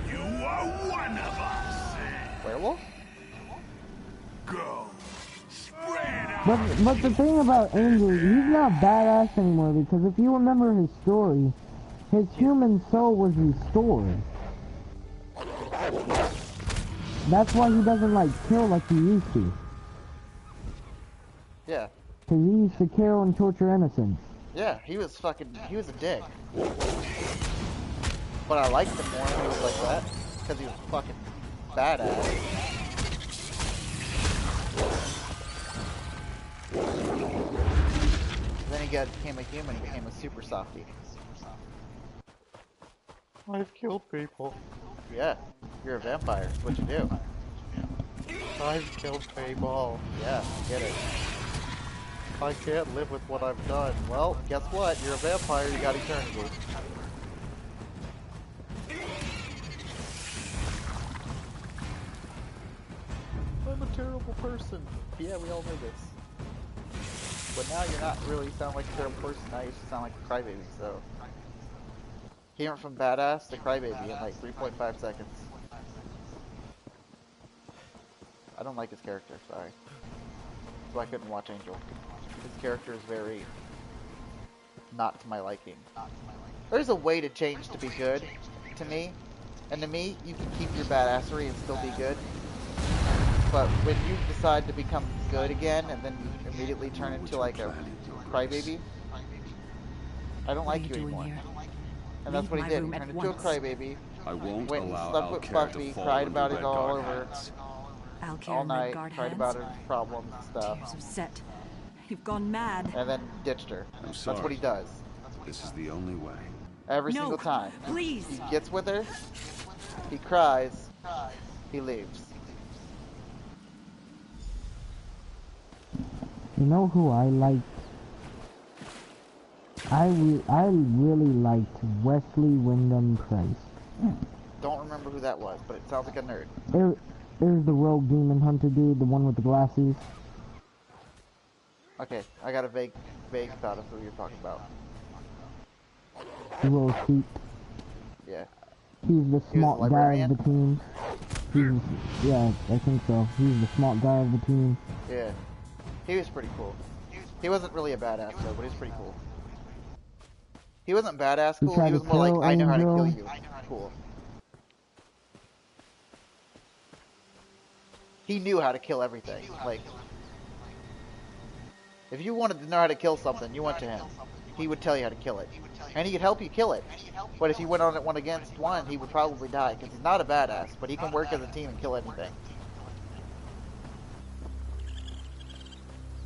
G: You are one of us.
A: Werewolf?
G: Go. Spread out.
B: But the thing about Angel, he's not badass anymore, because if you remember his story, his human soul was restored. That's why he doesn't, like, kill like he used to.
A: Yeah.
B: Because he used to kill and torture innocents.
A: Yeah, he was a dick. But I liked him more when he was like that, because he was fucking badass. Then he became a human, he became a super softie. I've killed people. Yeah, you're a vampire, that's what you do. I've killed people. Yeah, I get it. I can't live with what I've done. Well, guess what? You're a vampire, you got eternity. I'm a terrible person. Yeah, we all know this. But now you're not really sound like a terrible person, now you sound like a crybaby, so... He went from badass to crybaby in like 3.5 seconds. I don't like his character, sorry. So I couldn't watch Angel. His character is very... not to my liking. There's a way to change to be good, to me. And to me, you can keep your badassery and still be good. But when you decide to become good again, and then you immediately turn into like a crybaby, I don't like you anymore. And that's
F: Leave
A: what he
F: my
A: did.
F: room
A: He
F: at
A: turned into a
F: once.
A: crybaby.
E: I won't
A: Went and
E: allow
A: slept with
E: Alcair
A: Buffy,
E: to fall
A: cried
E: under
A: about it
E: Red
A: all
E: Guard
A: over,
E: hands.
F: Alcair
A: all
F: in
A: night,
F: Red Guard
A: cried
F: hands?
A: about her problems and stuff.
F: Tears of Set. You've gone mad.
A: And then ditched her.
E: I'm
A: That's what
E: sorry.
A: he does.
E: This is the only way.
A: Every
F: No,
A: single time.
F: please.
A: He gets with her, he cries, he leaves.
B: You know who I liked? I really liked Wesley Wyndham Price.
A: Don't remember who that was, but it sounds like a nerd.
B: There's the rogue demon hunter dude, the one with the glasses.
A: Okay, I got a vague thought of who you're talking about.
B: The little sheep.
A: Yeah.
B: He's the smart guy
A: librarian?
B: of the team. Yeah, I think so. He's the smart guy of the team.
A: Yeah. He was pretty cool. He wasn't really a badass though, but he was pretty cool. He wasn't badass cool, he was more like, I know how to kill you. Cool. He knew how to kill everything. Like, if you wanted to know how to kill something, you went to him. He would tell you how to kill it. And he could help you kill it. But if you went on it one against one, he would probably die, because he's not a badass, but he can work as a team and kill anything.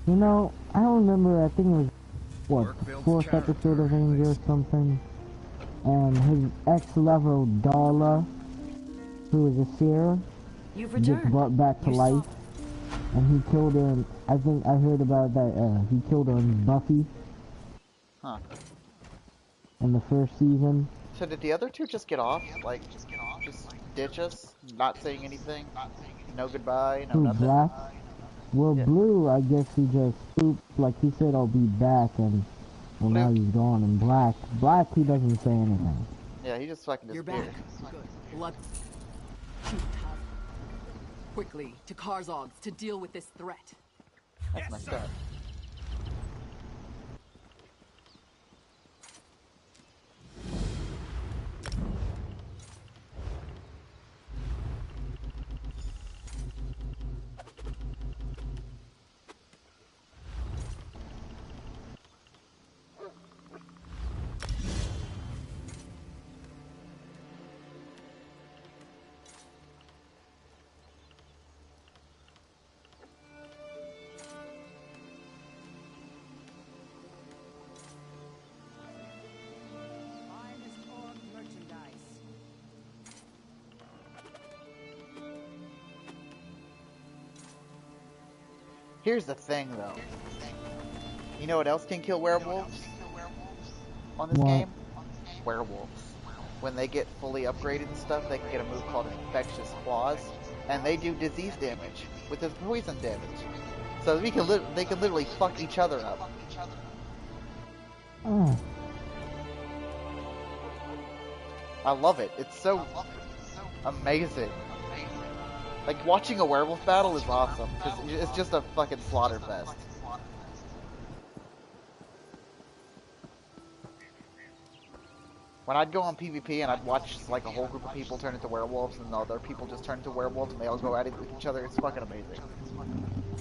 B: You know, I remember, I think it was, what, fourth episode of Ranger or something? And his ex-lover, Darla, who was a seer,
F: You've
B: gets
F: returned.
B: brought back to life. And he killed her, and I think I heard about that, he killed her in Buffy.
A: Huh.
B: In the first season.
A: So did the other two just get off? Like, just ditch us? Not saying anything? No goodbye, no
B: Who,
A: nothing?
B: Black? Well,
A: Yeah.
B: Blue, I guess he just spooked, like he said, I'll be back, and, well, now he's gone. And Black, he doesn't say anything.
A: Yeah, he just fucking
I: You're
A: disappeared.
I: back. Good. Blood. Quickly to Karzogs to deal with this threat.
A: That's messed up. Here's the thing, though. You know what else can kill werewolves on this game? Werewolves. When they get fully upgraded and stuff, they can get a move called Infectious Claws, and they do disease damage with this poison damage. So they can literally fuck each other up.
B: Oh.
A: I love it. It's so amazing. Like, watching a werewolf battle is awesome, because it's just a fucking slaughter fest. When I'd go on PvP and I'd watch, like, a whole group of people turn into werewolves, and the other people just turn into werewolves, and they all go at it with each other, it's fucking amazing.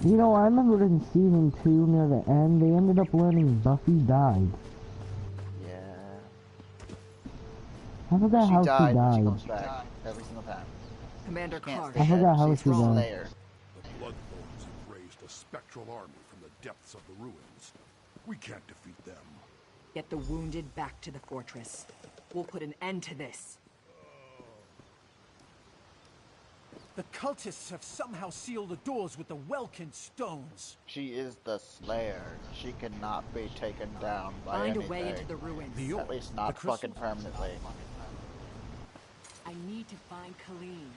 B: You know, I remember in season 2, near the end, they ended up learning Buffy died.
A: Yeah.
B: I forgot how she
A: died. She
B: died.
A: comes back every single time.
I: Commander
A: Can't
I: Karz.
B: I forgot how
A: She's
B: she
A: the
B: died.
A: Slayer.
G: The Bloodthorns have raised a spectral army from the depths of the ruins. We can't defeat them.
I: Get the wounded back to the fortress. We'll put an end to this.
D: The cultists have somehow sealed the doors with the Welkin stones.
A: She is the Slayer. She cannot be taken down by
I: Find
A: anything.
I: a way into the ruins.
A: At least not fucking permanently.
I: I need to find Colleen.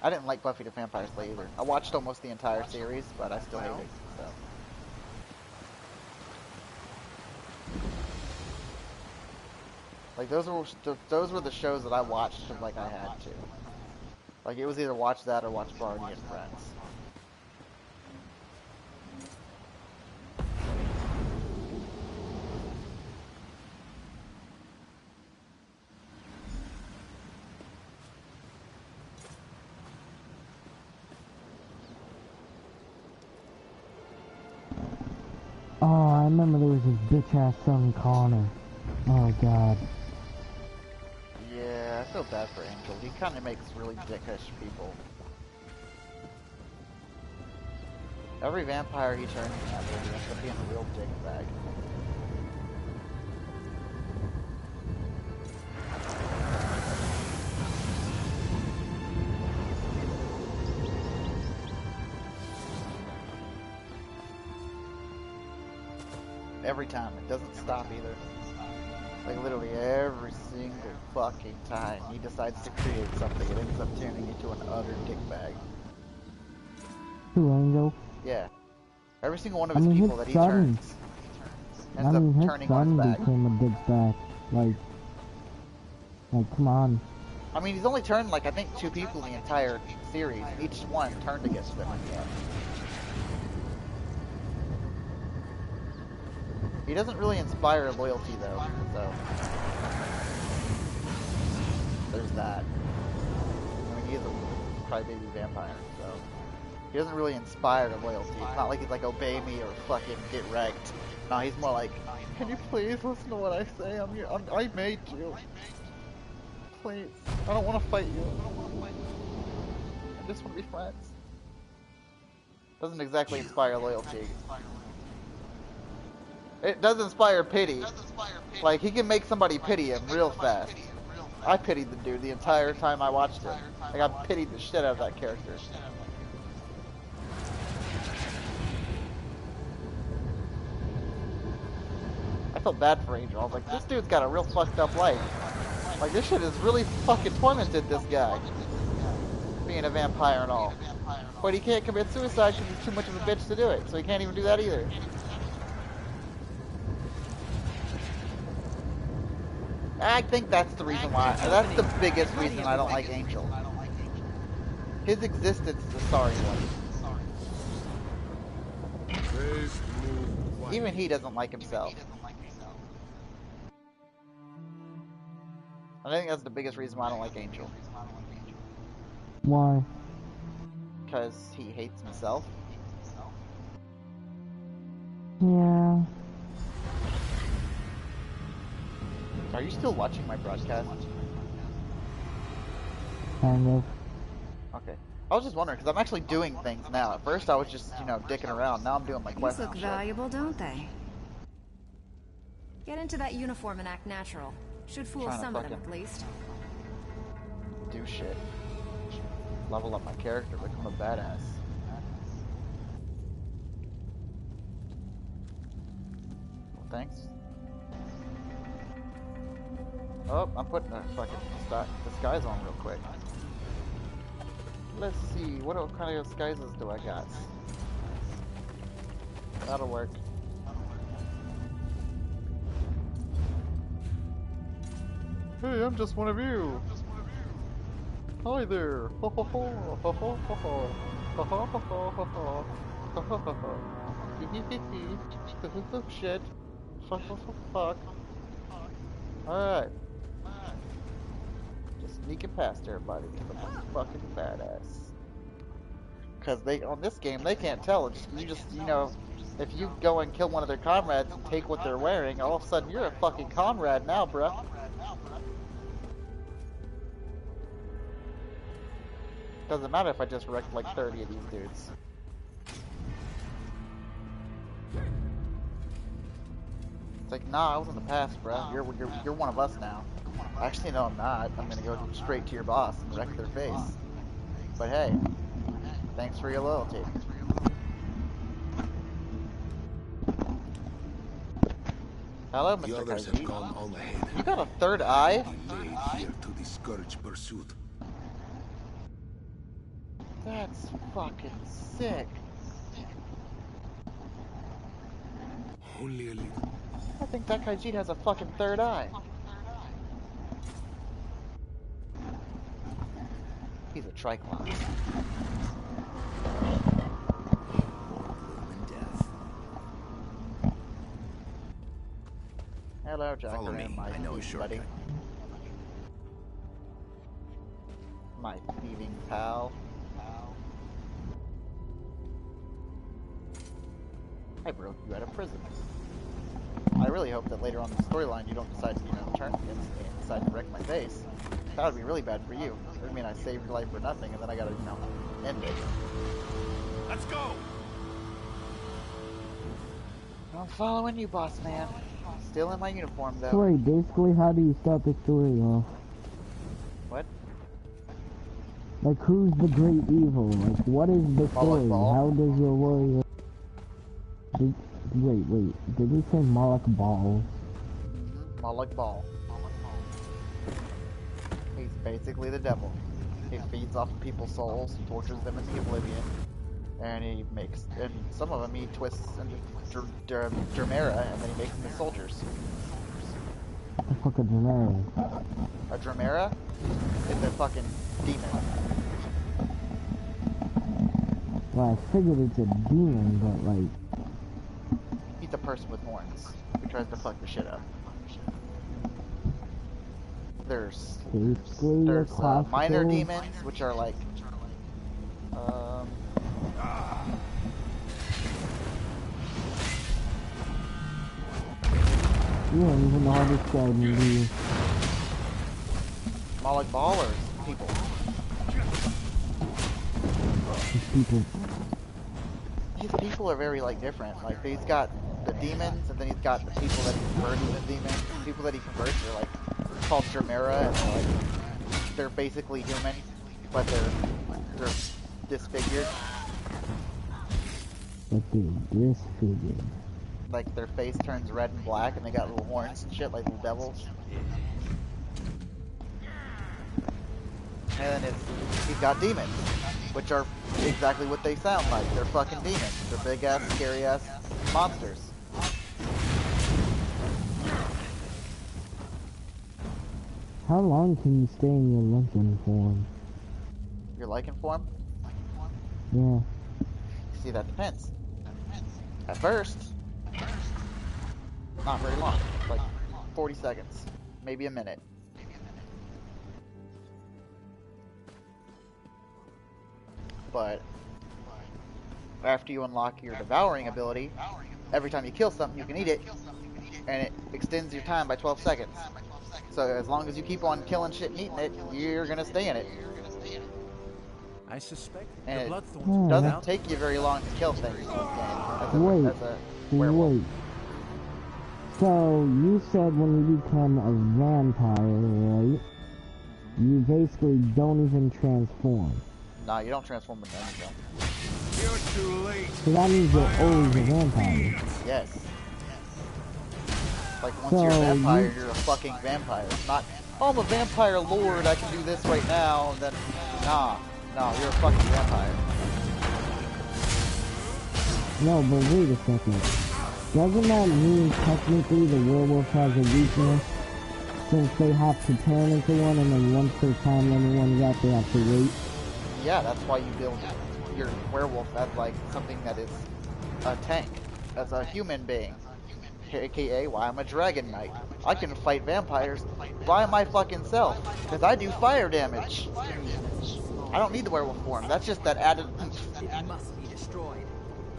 A: I didn't like Buffy the Vampire Slayer either. I watched almost the entire series, but I still hate it. So. Like those were the shows that I watched because like I had to. Like it was either watch that or watch Barney and Friends.
B: Oh, I remember there was this bitch-ass son, Connor. Oh god.
A: Yeah, I feel bad for Angel. He kind of makes really dickish people. Every vampire he turns in that movie ends up being a real dickbag. Every time. It doesn't stop either. Like literally every single fucking time he decides to create something, it ends up turning into an utter dickbag.
B: Who, Angel?
A: Yeah. Every single one of his people that he
B: son,
A: turns ends up turning on his back.
B: Became a dickbag. Like, come on.
A: I mean, he's only turned like I think 2 people in the entire series, and each one turned against him in the end. He doesn't really inspire loyalty though, so there's that. I mean, he is a crybaby vampire, so he doesn't really inspire loyalty. It's not like he's like, obey me or fucking get wrecked. No, he's more like, can you please listen to what I say? I made you. Please, I don't want to fight you. I just want to be friends. Doesn't exactly inspire loyalty. It does inspire pity. Like, he can make somebody pity him real fast. I pitied the dude the entire time I watched him. Like, I pitied the shit out of that character. I felt bad for Angel. I was like, this dude's got a real fucked up life. Like, this shit has really fucking tormented this guy. Being a vampire and all. But he can't commit suicide because he's too much of a bitch to do it. So he can't even do that either. I think that's the reason why. That's the biggest reason I don't like Angel. His existence is a sorry one. Even he doesn't like himself. I think that's the biggest reason why I don't like Angel.
B: Why?
A: Because he hates himself.
B: Yeah.
A: Are you still watching my broadcast?
B: Kind of.
A: Okay. I was just wondering, because I'm actually doing things now. At first I was just, you know, dicking around. Now I'm doing my quests.
J: These look valuable, don't they? Get into that uniform and act natural. Should fool some of them at least.
A: Do shit. Level up my character, become a badass. Well, thanks. Oh, I'm putting a fucking disguise on real quick. Let's see, what kind of disguises do I got? That'll work. Hey, I'm just one of you. Hi there. Ho ho ho ho ho ho ho ho ho ho ho ho ho ho ho. Shit. Fuck fuck fuck fuck. Alright. Just sneaking past everybody because I'm a fucking badass. Because they, on this game, they can't tell. It's, you know, if you go and kill one of their comrades and take what they're wearing, all of a sudden you're a fucking comrade now, bruh. Doesn't matter if I just wrecked like 30 of these dudes. It's like, nah, I was in the past, bruh. You're one of us now. Actually, no, I'm not. I'm gonna go straight to your boss and wreck their face. But hey, thanks for your loyalty. Hello, Mr. Kaiji. You got a third eye?
E: Here to discourage pursuit.
A: That's fucking sick.
E: Only a little.
A: I think that Kaiji has a fucking third eye. He's a Triclops. Hello, Jacker, my buddy. My thieving pal. I broke you out of prison. I really hope that later on in the storyline you don't decide to, turn against me and decide to wreck my face. That would be really bad for you. It would mean I saved your life for nothing, and then I gotta, end it.
G: Let's go!
A: I'm following you, boss man. Still in my uniform, though.
B: Sorry, basically, how do you start the story off?
A: What?
B: Like, who's the great evil? Like, what is the story? How does your warrior... Wait, did he say Moloch Ball?
A: Moloch Ball. He's basically the devil. He feeds off of people's souls, tortures them into oblivion, and and some of them he twists into Dramera, and then he makes them as soldiers.
B: What the fuck a Dramera?
A: A Dramera is a fucking demon.
B: Well, I figured it's a demon, but like...
A: He's a person with horns who tries to fuck the shit up. There's minor demons, which are like,
B: you don't even know how to describe me, do you?
A: Moloch Ball or people?
B: People.
A: His people are very different. Like he's got the demons, and then he's got the people that he converts into demons. The people that he converts are called Dramera, and they're basically human, but they're disfigured.
B: But they're disfigured.
A: Like their face turns red and black, and they got little horns and shit like little devils. And then he's got demons, which are exactly what they sound like. They're fucking demons. They're big ass, scary ass monsters.
B: How long can you stay in your Lincoln form?
A: Your Lycan form?
B: Yeah.
A: See, that depends. At first, not very long. Like 40 seconds. Maybe a minute. But after you unlock your devouring ability, every time you kill something, you can eat it, and it extends your time by 12 seconds. So as long as you keep on killing shit and eating it, you're gonna stay in it.
D: I suspect
A: and
D: the
A: it
D: Bloodthorns
A: doesn't take you very long to kill things in this game as a werewolf.
B: Wait. So you said when you become a vampire, right? You basically don't even transform.
A: Nah, you don't transform into anything.
G: You're too late.
B: So that means you're always a vampire.
A: Yes. Like once you're a vampire, you're a fucking vampire. Not, oh, I'm a vampire lord, I can do this right now, and then, nah, you're a fucking vampire.
B: No, but wait a second. Doesn't that mean technically the werewolf has a weakness? Since they have to turn into one, and then once their time limit runs out, they have to wait?
A: Yeah, that's why you build your werewolf as something that is a tank, as a human being. AKA why I'm a dragon knight. I can fight vampires by my fucking self, because I do fire damage. I don't need the werewolf form, that's just that added oomph.
I: It must be destroyed.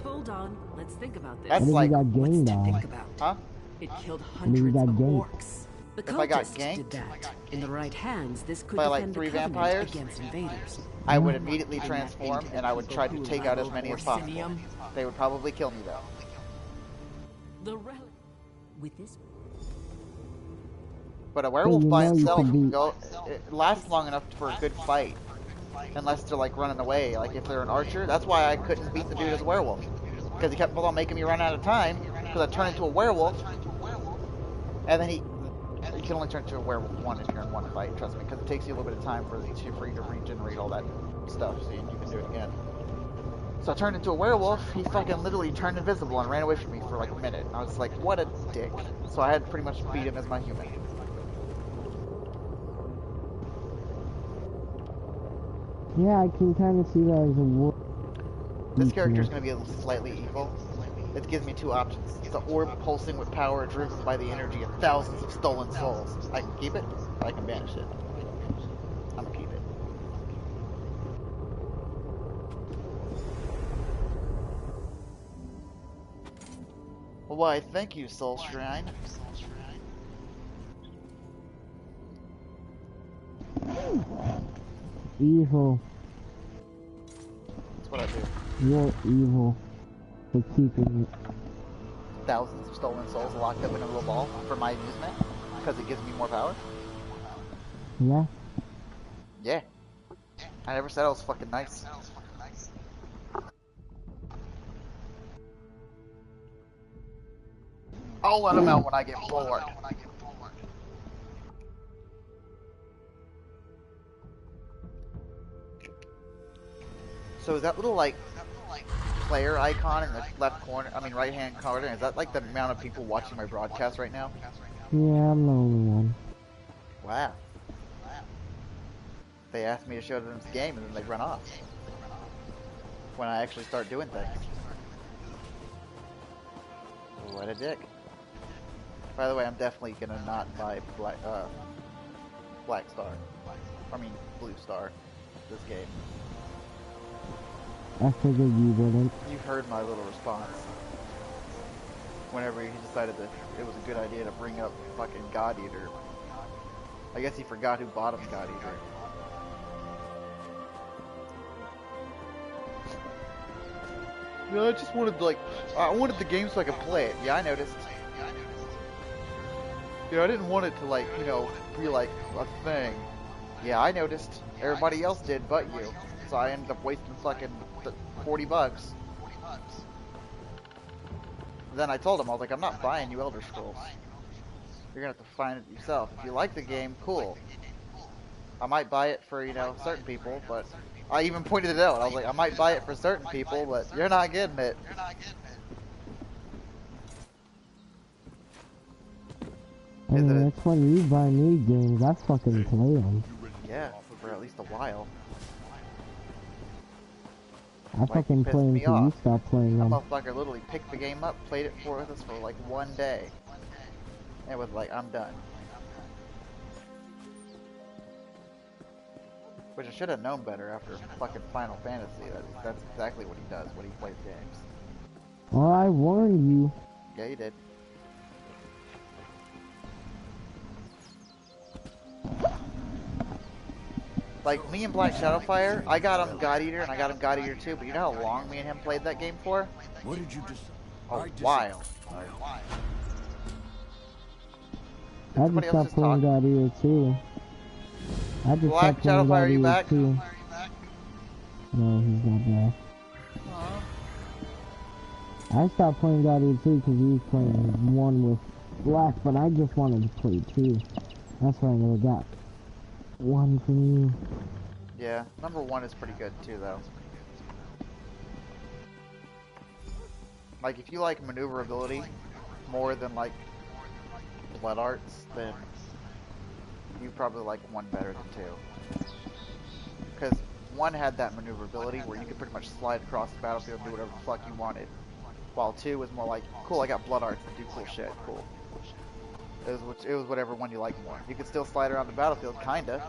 I: Hold on, let's think about this.
A: That's
B: what
A: like,
B: if you got
I: What's
B: ganked
I: to
B: on?
I: think about?
A: Huh?
I: It killed
B: Maybe
I: hundreds
B: you
I: of
B: got ganked.
I: orcs. The
A: If I got
I: cultists
A: ganked
I: did that. In the right hands, this could
A: by,
I: defend
A: 3
I: the Covenant
A: vampires,
I: against invaders.
A: I would immediately transform, and I would try to take out as many as possible.
I: Orsinium.
A: They would probably kill me though.
I: The relic. With this.
A: But a werewolf by
B: know you
A: itself
B: could be-
A: it lasts long enough for a good fight. Unless they're running away, if they're an archer. That's why I couldn't beat the dude as a werewolf. Because he kept on making me run out of time, because I turned into a werewolf. And then you can only turn into a werewolf once if you're in one fight, trust me, because it takes you a little bit of time for you to regenerate all that stuff, so you can do it again. So I turned into a werewolf, he fucking literally turned invisible and ran away from me for a minute. And I was like, what a dick. So I had to pretty much beat him as my human.
B: Yeah, I can kind of see that as a war.
A: This character is going to be slightly evil. It gives me 2 options. It's an orb pulsing with power driven by the energy of thousands of stolen souls. I can keep it, or I can banish it. I'm going to keep it. Why, thank you, Soul Shrine.
B: Evil.
A: That's what I do.
B: You're evil for keeping it.
A: Thousands of stolen souls locked up in a little ball for my amusement because it gives me more power.
B: Yeah.
A: Yeah. I never said I was fucking nice. I'll let him out when I get bored. So is that little like player icon in the left corner, I mean right hand corner, is that like the amount of people watching my broadcast right now?
B: Yeah, I'm the only one.
A: Wow. They asked me to show them this game and then they run off. When I actually start doing things. What a dick. By the way, I'm definitely gonna not buy Black Star. I mean, Blue Star. This game.
B: I figured you wouldn't.
A: You heard my little response. Whenever he decided that it was a good idea to bring up fucking God Eater. I guess he forgot who bought him God Eater. No, I just wanted I wanted the game so I could play it. Yeah, I noticed. I didn't want it to be like a thing. Yeah, I noticed. Everybody else did but you. So I ended up wasting fucking $40. Then I told him, I was like, I'm not buying you Elder Scrolls. You're gonna have to find it yourself. If you like the game, cool. I might buy it for, certain people, but I even pointed it out. I was like, I might buy it for certain people, but you're not getting it.
B: I mean, that's when you buy me games, I fucking play them.
A: Yeah, for at least a while.
B: I fucking play them till you stop playing them.
A: That motherfucker literally picked the game up, played it with us for like one day. And was like, I'm done. Which I should have known better after fucking Final Fantasy. That's exactly what he does when he plays games.
B: Well, I warned you.
A: Yeah, you did. Like, me and Black Shadowfire, I got him God Eater, and I got him God Eater too, but you know how long me and him played that game for?
E: What did you just?
A: A while.
B: I just stopped playing God Eater too. I just
A: Black
B: stopped playing
A: Shadowfire,
B: God
A: are you
B: Eater
A: back?
B: too. No, he's not back. I stopped playing God Eater 2 because he was playing 1 with Black, but I just wanted to play 2. That's why I never got 1 from you.
A: Yeah, number 1 is pretty good too, though. Like, if you like maneuverability more than, like, blood arts, then you probably like 1 better than 2. Because 1 had that maneuverability where you could pretty much slide across the battlefield and do whatever the fuck you wanted. While 2 was more like, cool, I got blood arts that do cool shit, cool. It was whatever one you liked more. You could still slide around the battlefield, kinda.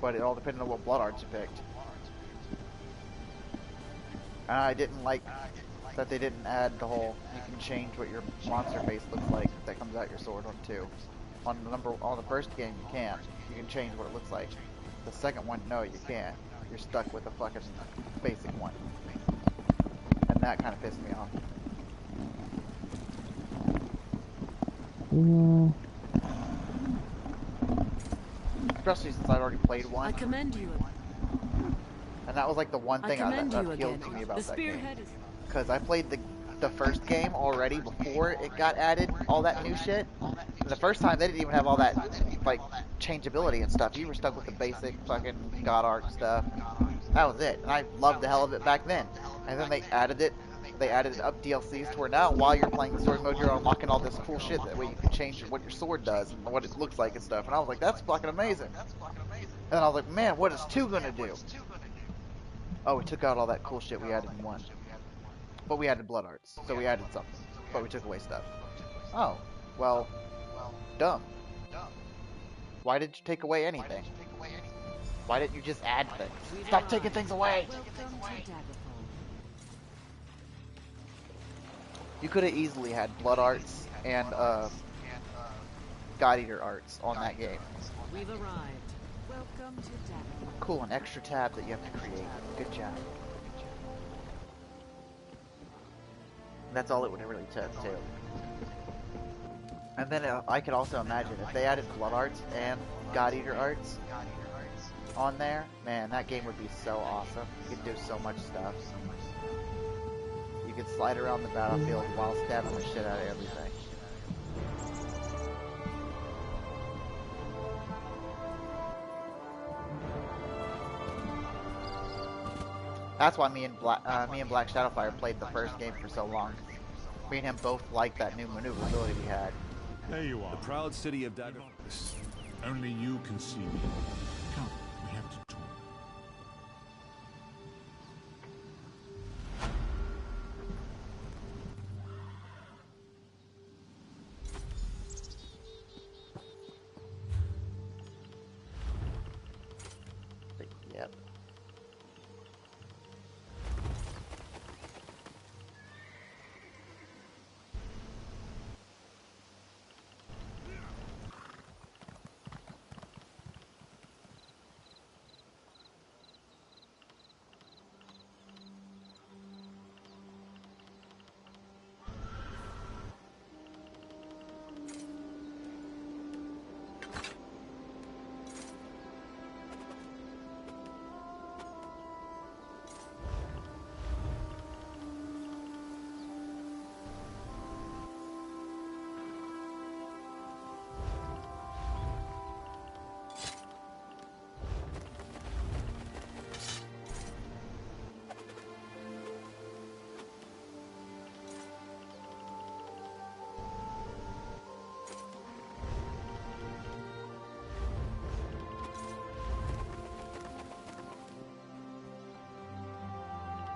A: But it all depended on what blood arts you picked. And I didn't like that they didn't add the whole, you can change what your monster base looks like that comes out your sword on 2. On the first game you can. You can change what it looks like. The second one, no, you can't. You're stuck with a fucking basic one. And that kind of pissed me off.
B: Yeah.
A: Especially since I'd already played 1.
F: I commend you.
A: And that was like the one thing that appealed to me about that game. Because I played the first game already before it got added, all that new shit. And the first time they didn't even have all that, like, changeability and stuff. You were stuck with the basic fucking God Art stuff. That was it. And I loved the hell of it back then. And then they added it. They added up DLCs to where now, while you're playing the story mode, you're unlocking all this cool shit. That way you can change what your sword does and what it looks like and stuff. And I was like, that's fucking amazing. And then I was like, man, what is 2 gonna do? Oh, we took out all that cool shit we added in 1. But we added blood arts, so we added something. But we took away stuff. Oh, well, dumb. Why did you take away anything? Why didn't you just add things? Stop taking things away! You could have easily had blood arts and God Eater arts on that game.
I: We've arrived. Welcome to Dagger.
A: Cool, an extra tab that you have to create. Good job. That's all it would have really took, too. And then I could also imagine if they added blood arts and God Eater arts on there, man, that game would be so awesome. You could do so much stuff. You could slide around the battlefield while stabbing the shit out of everything. That's why me and Black Shadowfire played the first game for so long. Me and him both liked that new maneuverability we had.
G: There you are.
H: The proud city of Dagger.
E: Only you can see me. Come, we have to talk.
A: Yep.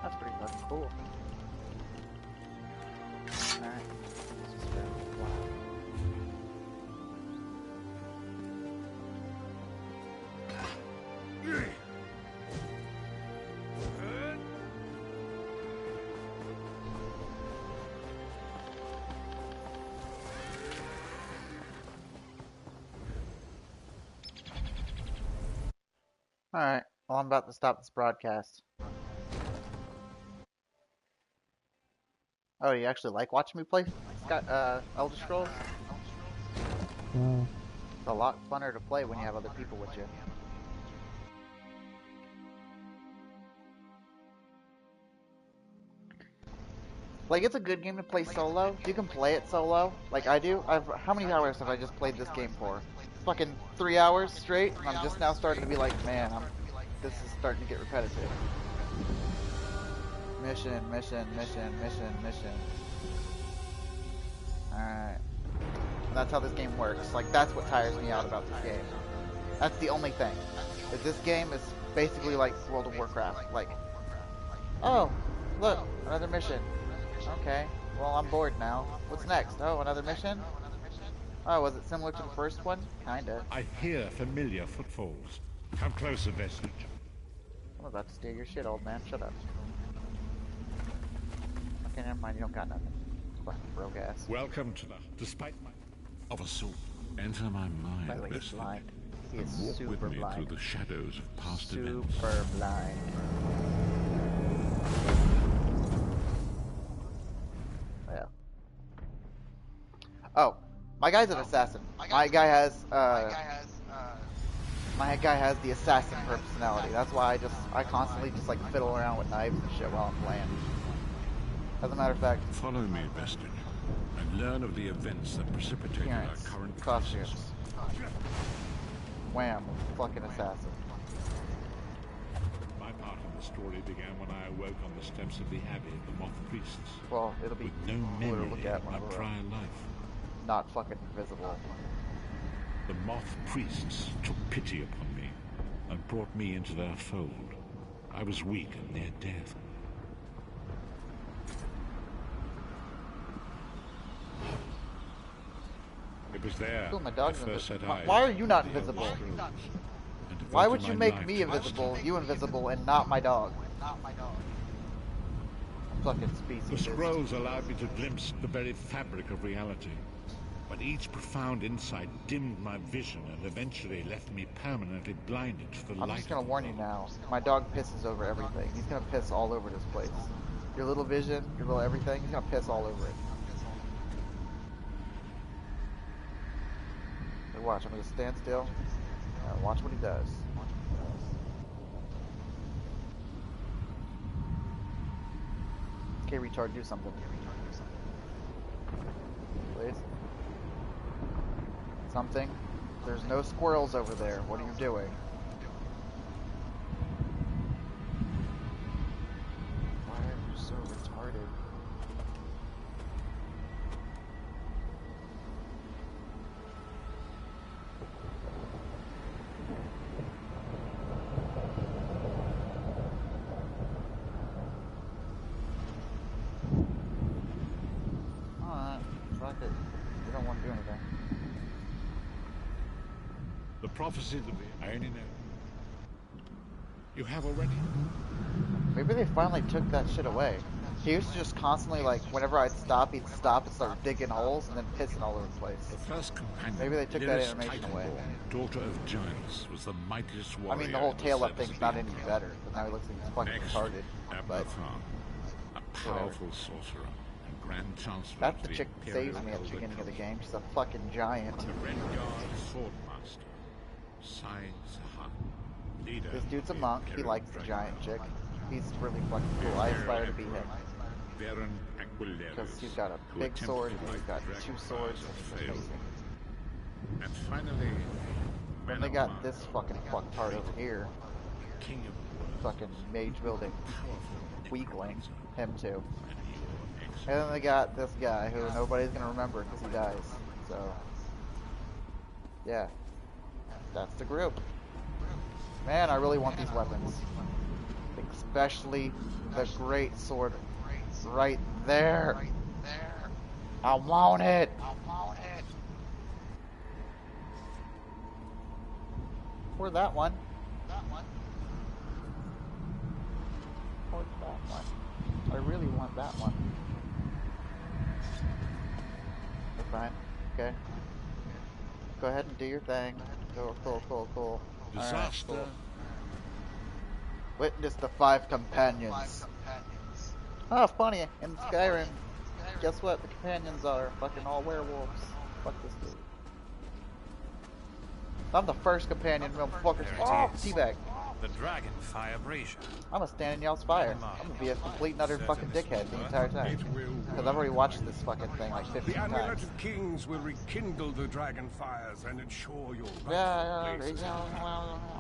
A: That's pretty fucking cool. Alright. Let's just grab a lot. Alright, well I'm about to stop this broadcast. Oh, you actually like watching me play Elder Scrolls?
B: Yeah.
A: It's a lot funner to play when you have other people with you. Like, it's a good game to play solo. You can play it solo, like I do. How many hours have I just played this game for? Fucking 3 hours straight, and I'm just now starting to be like, man, this is starting to get repetitive. Mission. Alright. That's how this game works. Like, that's what tires me out about this game. That's the only thing. Is this game is basically like World of Warcraft. Like, oh, look, another mission. Okay, well, I'm bored now. What's next? Oh, another mission? Oh, was it similar to the first one? Kinda.
E: I hear familiar footfalls. Come closer, Vestige.
A: I'm about to steal your shit, old man. Shut up. Okay, never mind. You don't got nothing. Fucking broke ass.
E: Welcome to the... Despite my... Of a sort. Enter my mind,
A: By the way, he's
E: Vestige.
A: blind. He is
E: And walk
A: super
E: with me
A: blind.
E: through the shadows of past events.
A: Super blind. Well. Oh, my guy's an assassin. My guy has the assassin personality. That's why I constantly just like fiddle around with knives and shit while I'm playing. As a matter of fact,
E: Follow me, Vestige, and learn of the events that precipitated our
A: appearance,
E: current
A: costumes.
E: crisis.
A: Wham, fucking assassin.
E: My part in the story began when I awoke on the steps of the Abbey of the Moth Priests.
A: Well, it'll be
E: With no
A: cooler to
E: memory
A: look at
E: of
A: when
E: my
A: we're
E: prior life.
A: not fucking invisible.
E: The Moth Priests took pity upon me and brought me into their fold. I was weak and near death. It was there
A: Ooh, my
E: I
A: dog's
E: first set
A: invisible.
E: eyes
A: Why are you not
E: on the
A: invisible?
E: Elder Scrolls and
A: Why
E: devoted
A: would you
E: my
A: make
E: life
A: me
E: to
A: invisible,
E: its
A: you invisible, and not my dog? fucking species
E: The
A: is.
E: scrolls allowed me to glimpse the very fabric of reality. But each profound insight dimmed my vision and eventually left me permanently blinded to the light.
A: I'm just gonna warn you now. My dog pisses over everything. He's gonna piss all over this place. Your little vision, your little everything, he's gonna piss all over it. Hey, watch, I'm gonna stand still. Watch what he does. Okay, retard, do something. Please. Something. There's no squirrels over there. What are you doing? Why are you so retarded? Alright, fuck it. We don't want to do anything.
E: The prophecy of the I only know. You have already.
A: Maybe they finally took that shit away. He used to just constantly, like, whenever I'd stop, he'd stop and start digging holes and then pissing all over the place.
E: The first companion,
A: Maybe they took that animation away.
E: Daughter of giants, was the mightiest warrior.
A: I mean, the whole tail up thing's not any better, but now he looks like he's fucking retarded. But
E: a powerful sorcerer and grand chancellor.
A: That's the chick that saves me at the beginning of the game. She's a fucking giant.
E: The Red Guard swordmaster, leader.
A: This dude's a monk. He likes the giant chick. He's really fucking cool. I aspire to be him. Because he's got a big sword and he's got 2 swords. It's amazing.
E: And finally,
A: then they got this fucking fucktard over here. Fucking mage building. Weakling. Him too. And then they got this guy who nobody's gonna remember because he dies. So, yeah. That's the group. Man, I really want these weapons. Especially the great sword right there. I want it. Or that one. Or that one. I really want that one. That's fine. Okay. Go ahead and do your thing. Cool.
E: Disaster.
A: Right, cool. Witness the 5 companions. Oh, funny. In Skyrim, guess what? The companions are fucking all werewolves. Fuck this dude. I'm the first companion, motherfuckers. Oh, teabag.
G: The Dragonfire Brazier.
A: I'm gonna stand in y'all's fire. I'm gonna be a complete and utter fucking dickhead the entire time. Because I've already watched this fucking thing like 15
G: The Amulet
A: times.
G: of Kings will rekindle the dragon fires and ensure your
A: Yeah.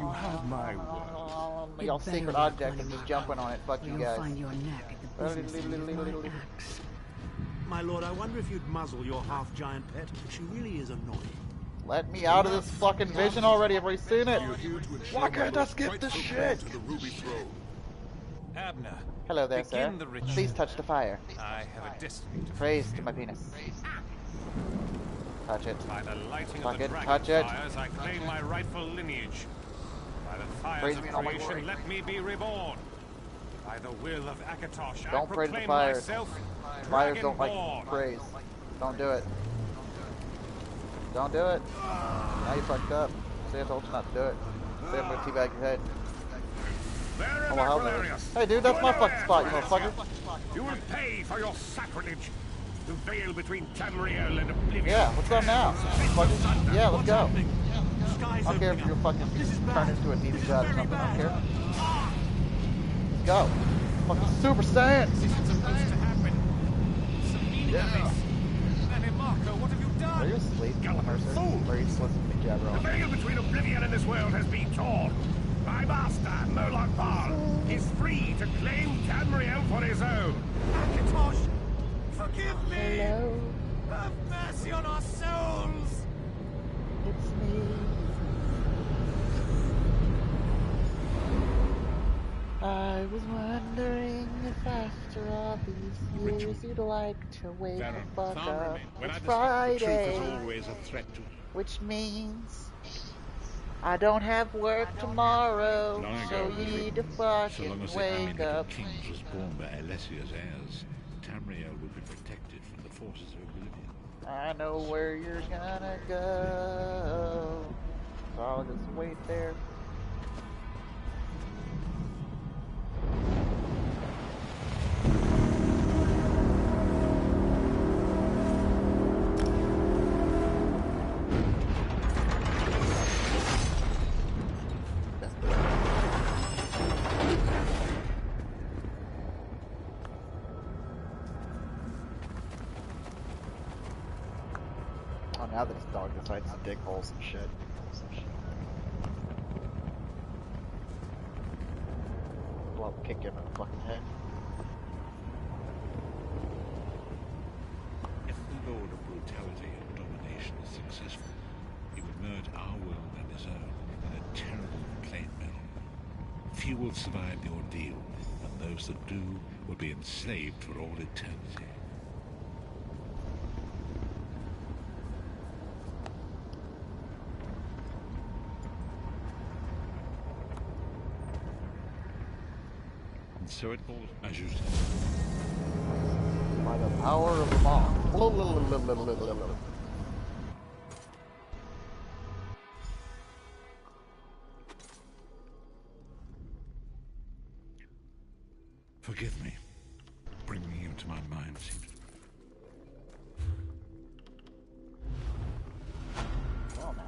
G: You have my word.
A: Y'all secret object, I'm just jumping on it. Fuck you guys.
I: Find your neck at the business end of my axe.
H: My lord, I wonder if you'd muzzle your half-giant pet. She really is annoying.
A: Let me out of this fucking vision already. I've already seen it. Why can't I skip this shit?
G: Abner,
A: Hello there, sir. Please touch the fire.
G: I have a destiny to
A: Praise to my penis. Touch it.
G: By the lighting
A: Fuck
G: of the
A: it,
G: dragon
A: touch it.
G: fires, I claim my rightful lineage. By the fires
A: Praise
G: of
A: me in all my
G: creation,
A: glory.
G: let me be reborn. By the will of Akatosh,
A: Don't
G: I
A: pray to the
G: proclaim
A: fires.
G: myself
A: Fires don't like
G: Dragonborn.
A: praise. Don't do it. Don't do it. Now you fucked up. Say I told you not to do it. Say I'm gonna teabag your head. Oh, well, hell no. Hey dude, that's my fucking spot, you motherfucker.
G: You will pay for your sacrilege. The veil between Tamriel and oblivion.
A: Yeah, what's up now? Fucking, yeah, let's go. I don't care if you're fucking turned into a demon god or something. I don't care. Let's go. Fucking Super Saiyan.
G: This is supposed to happen.
A: Yeah.
G: Marco, what have you done?
A: Are you asleep, Mercer? Or are you just listening to me jabber
G: The
A: on?
G: veil between oblivion and this world has been torn. My master, Moloch Baal, is free to claim Tamriel for his own. Akatosh, forgive me!
A: Hello.
G: Have mercy on our souls!
A: It's me. I was wondering if after all these years you'd like to wake the fuck up. It's Friday,
E: always a threat to
A: which means I don't have work tomorrow,
E: Long
A: so
E: ago,
A: you need to
E: so
A: fucking
E: long as the
A: wake
E: Amityville
A: up.
E: Kings was born by Alessia's heirs, Tamriel would be protected from the forces of oblivion.
A: I know where you're gonna go, so I'll just wait there. Oh, now this dog decides to dig holes and shit. I'll kick him in the fucking head.
E: If the Lord of Brutality and Domination is successful, he will merge our world and his own in a terrible plain mill. Few will survive the ordeal, and those that do will be enslaved for all eternity. So it falls, as you said.
A: By the power of the moth.
E: Forgive me. Bringing you to my mind seems...
A: Oh, no.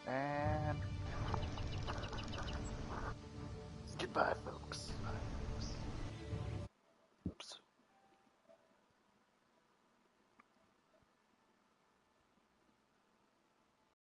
A: And goodbye.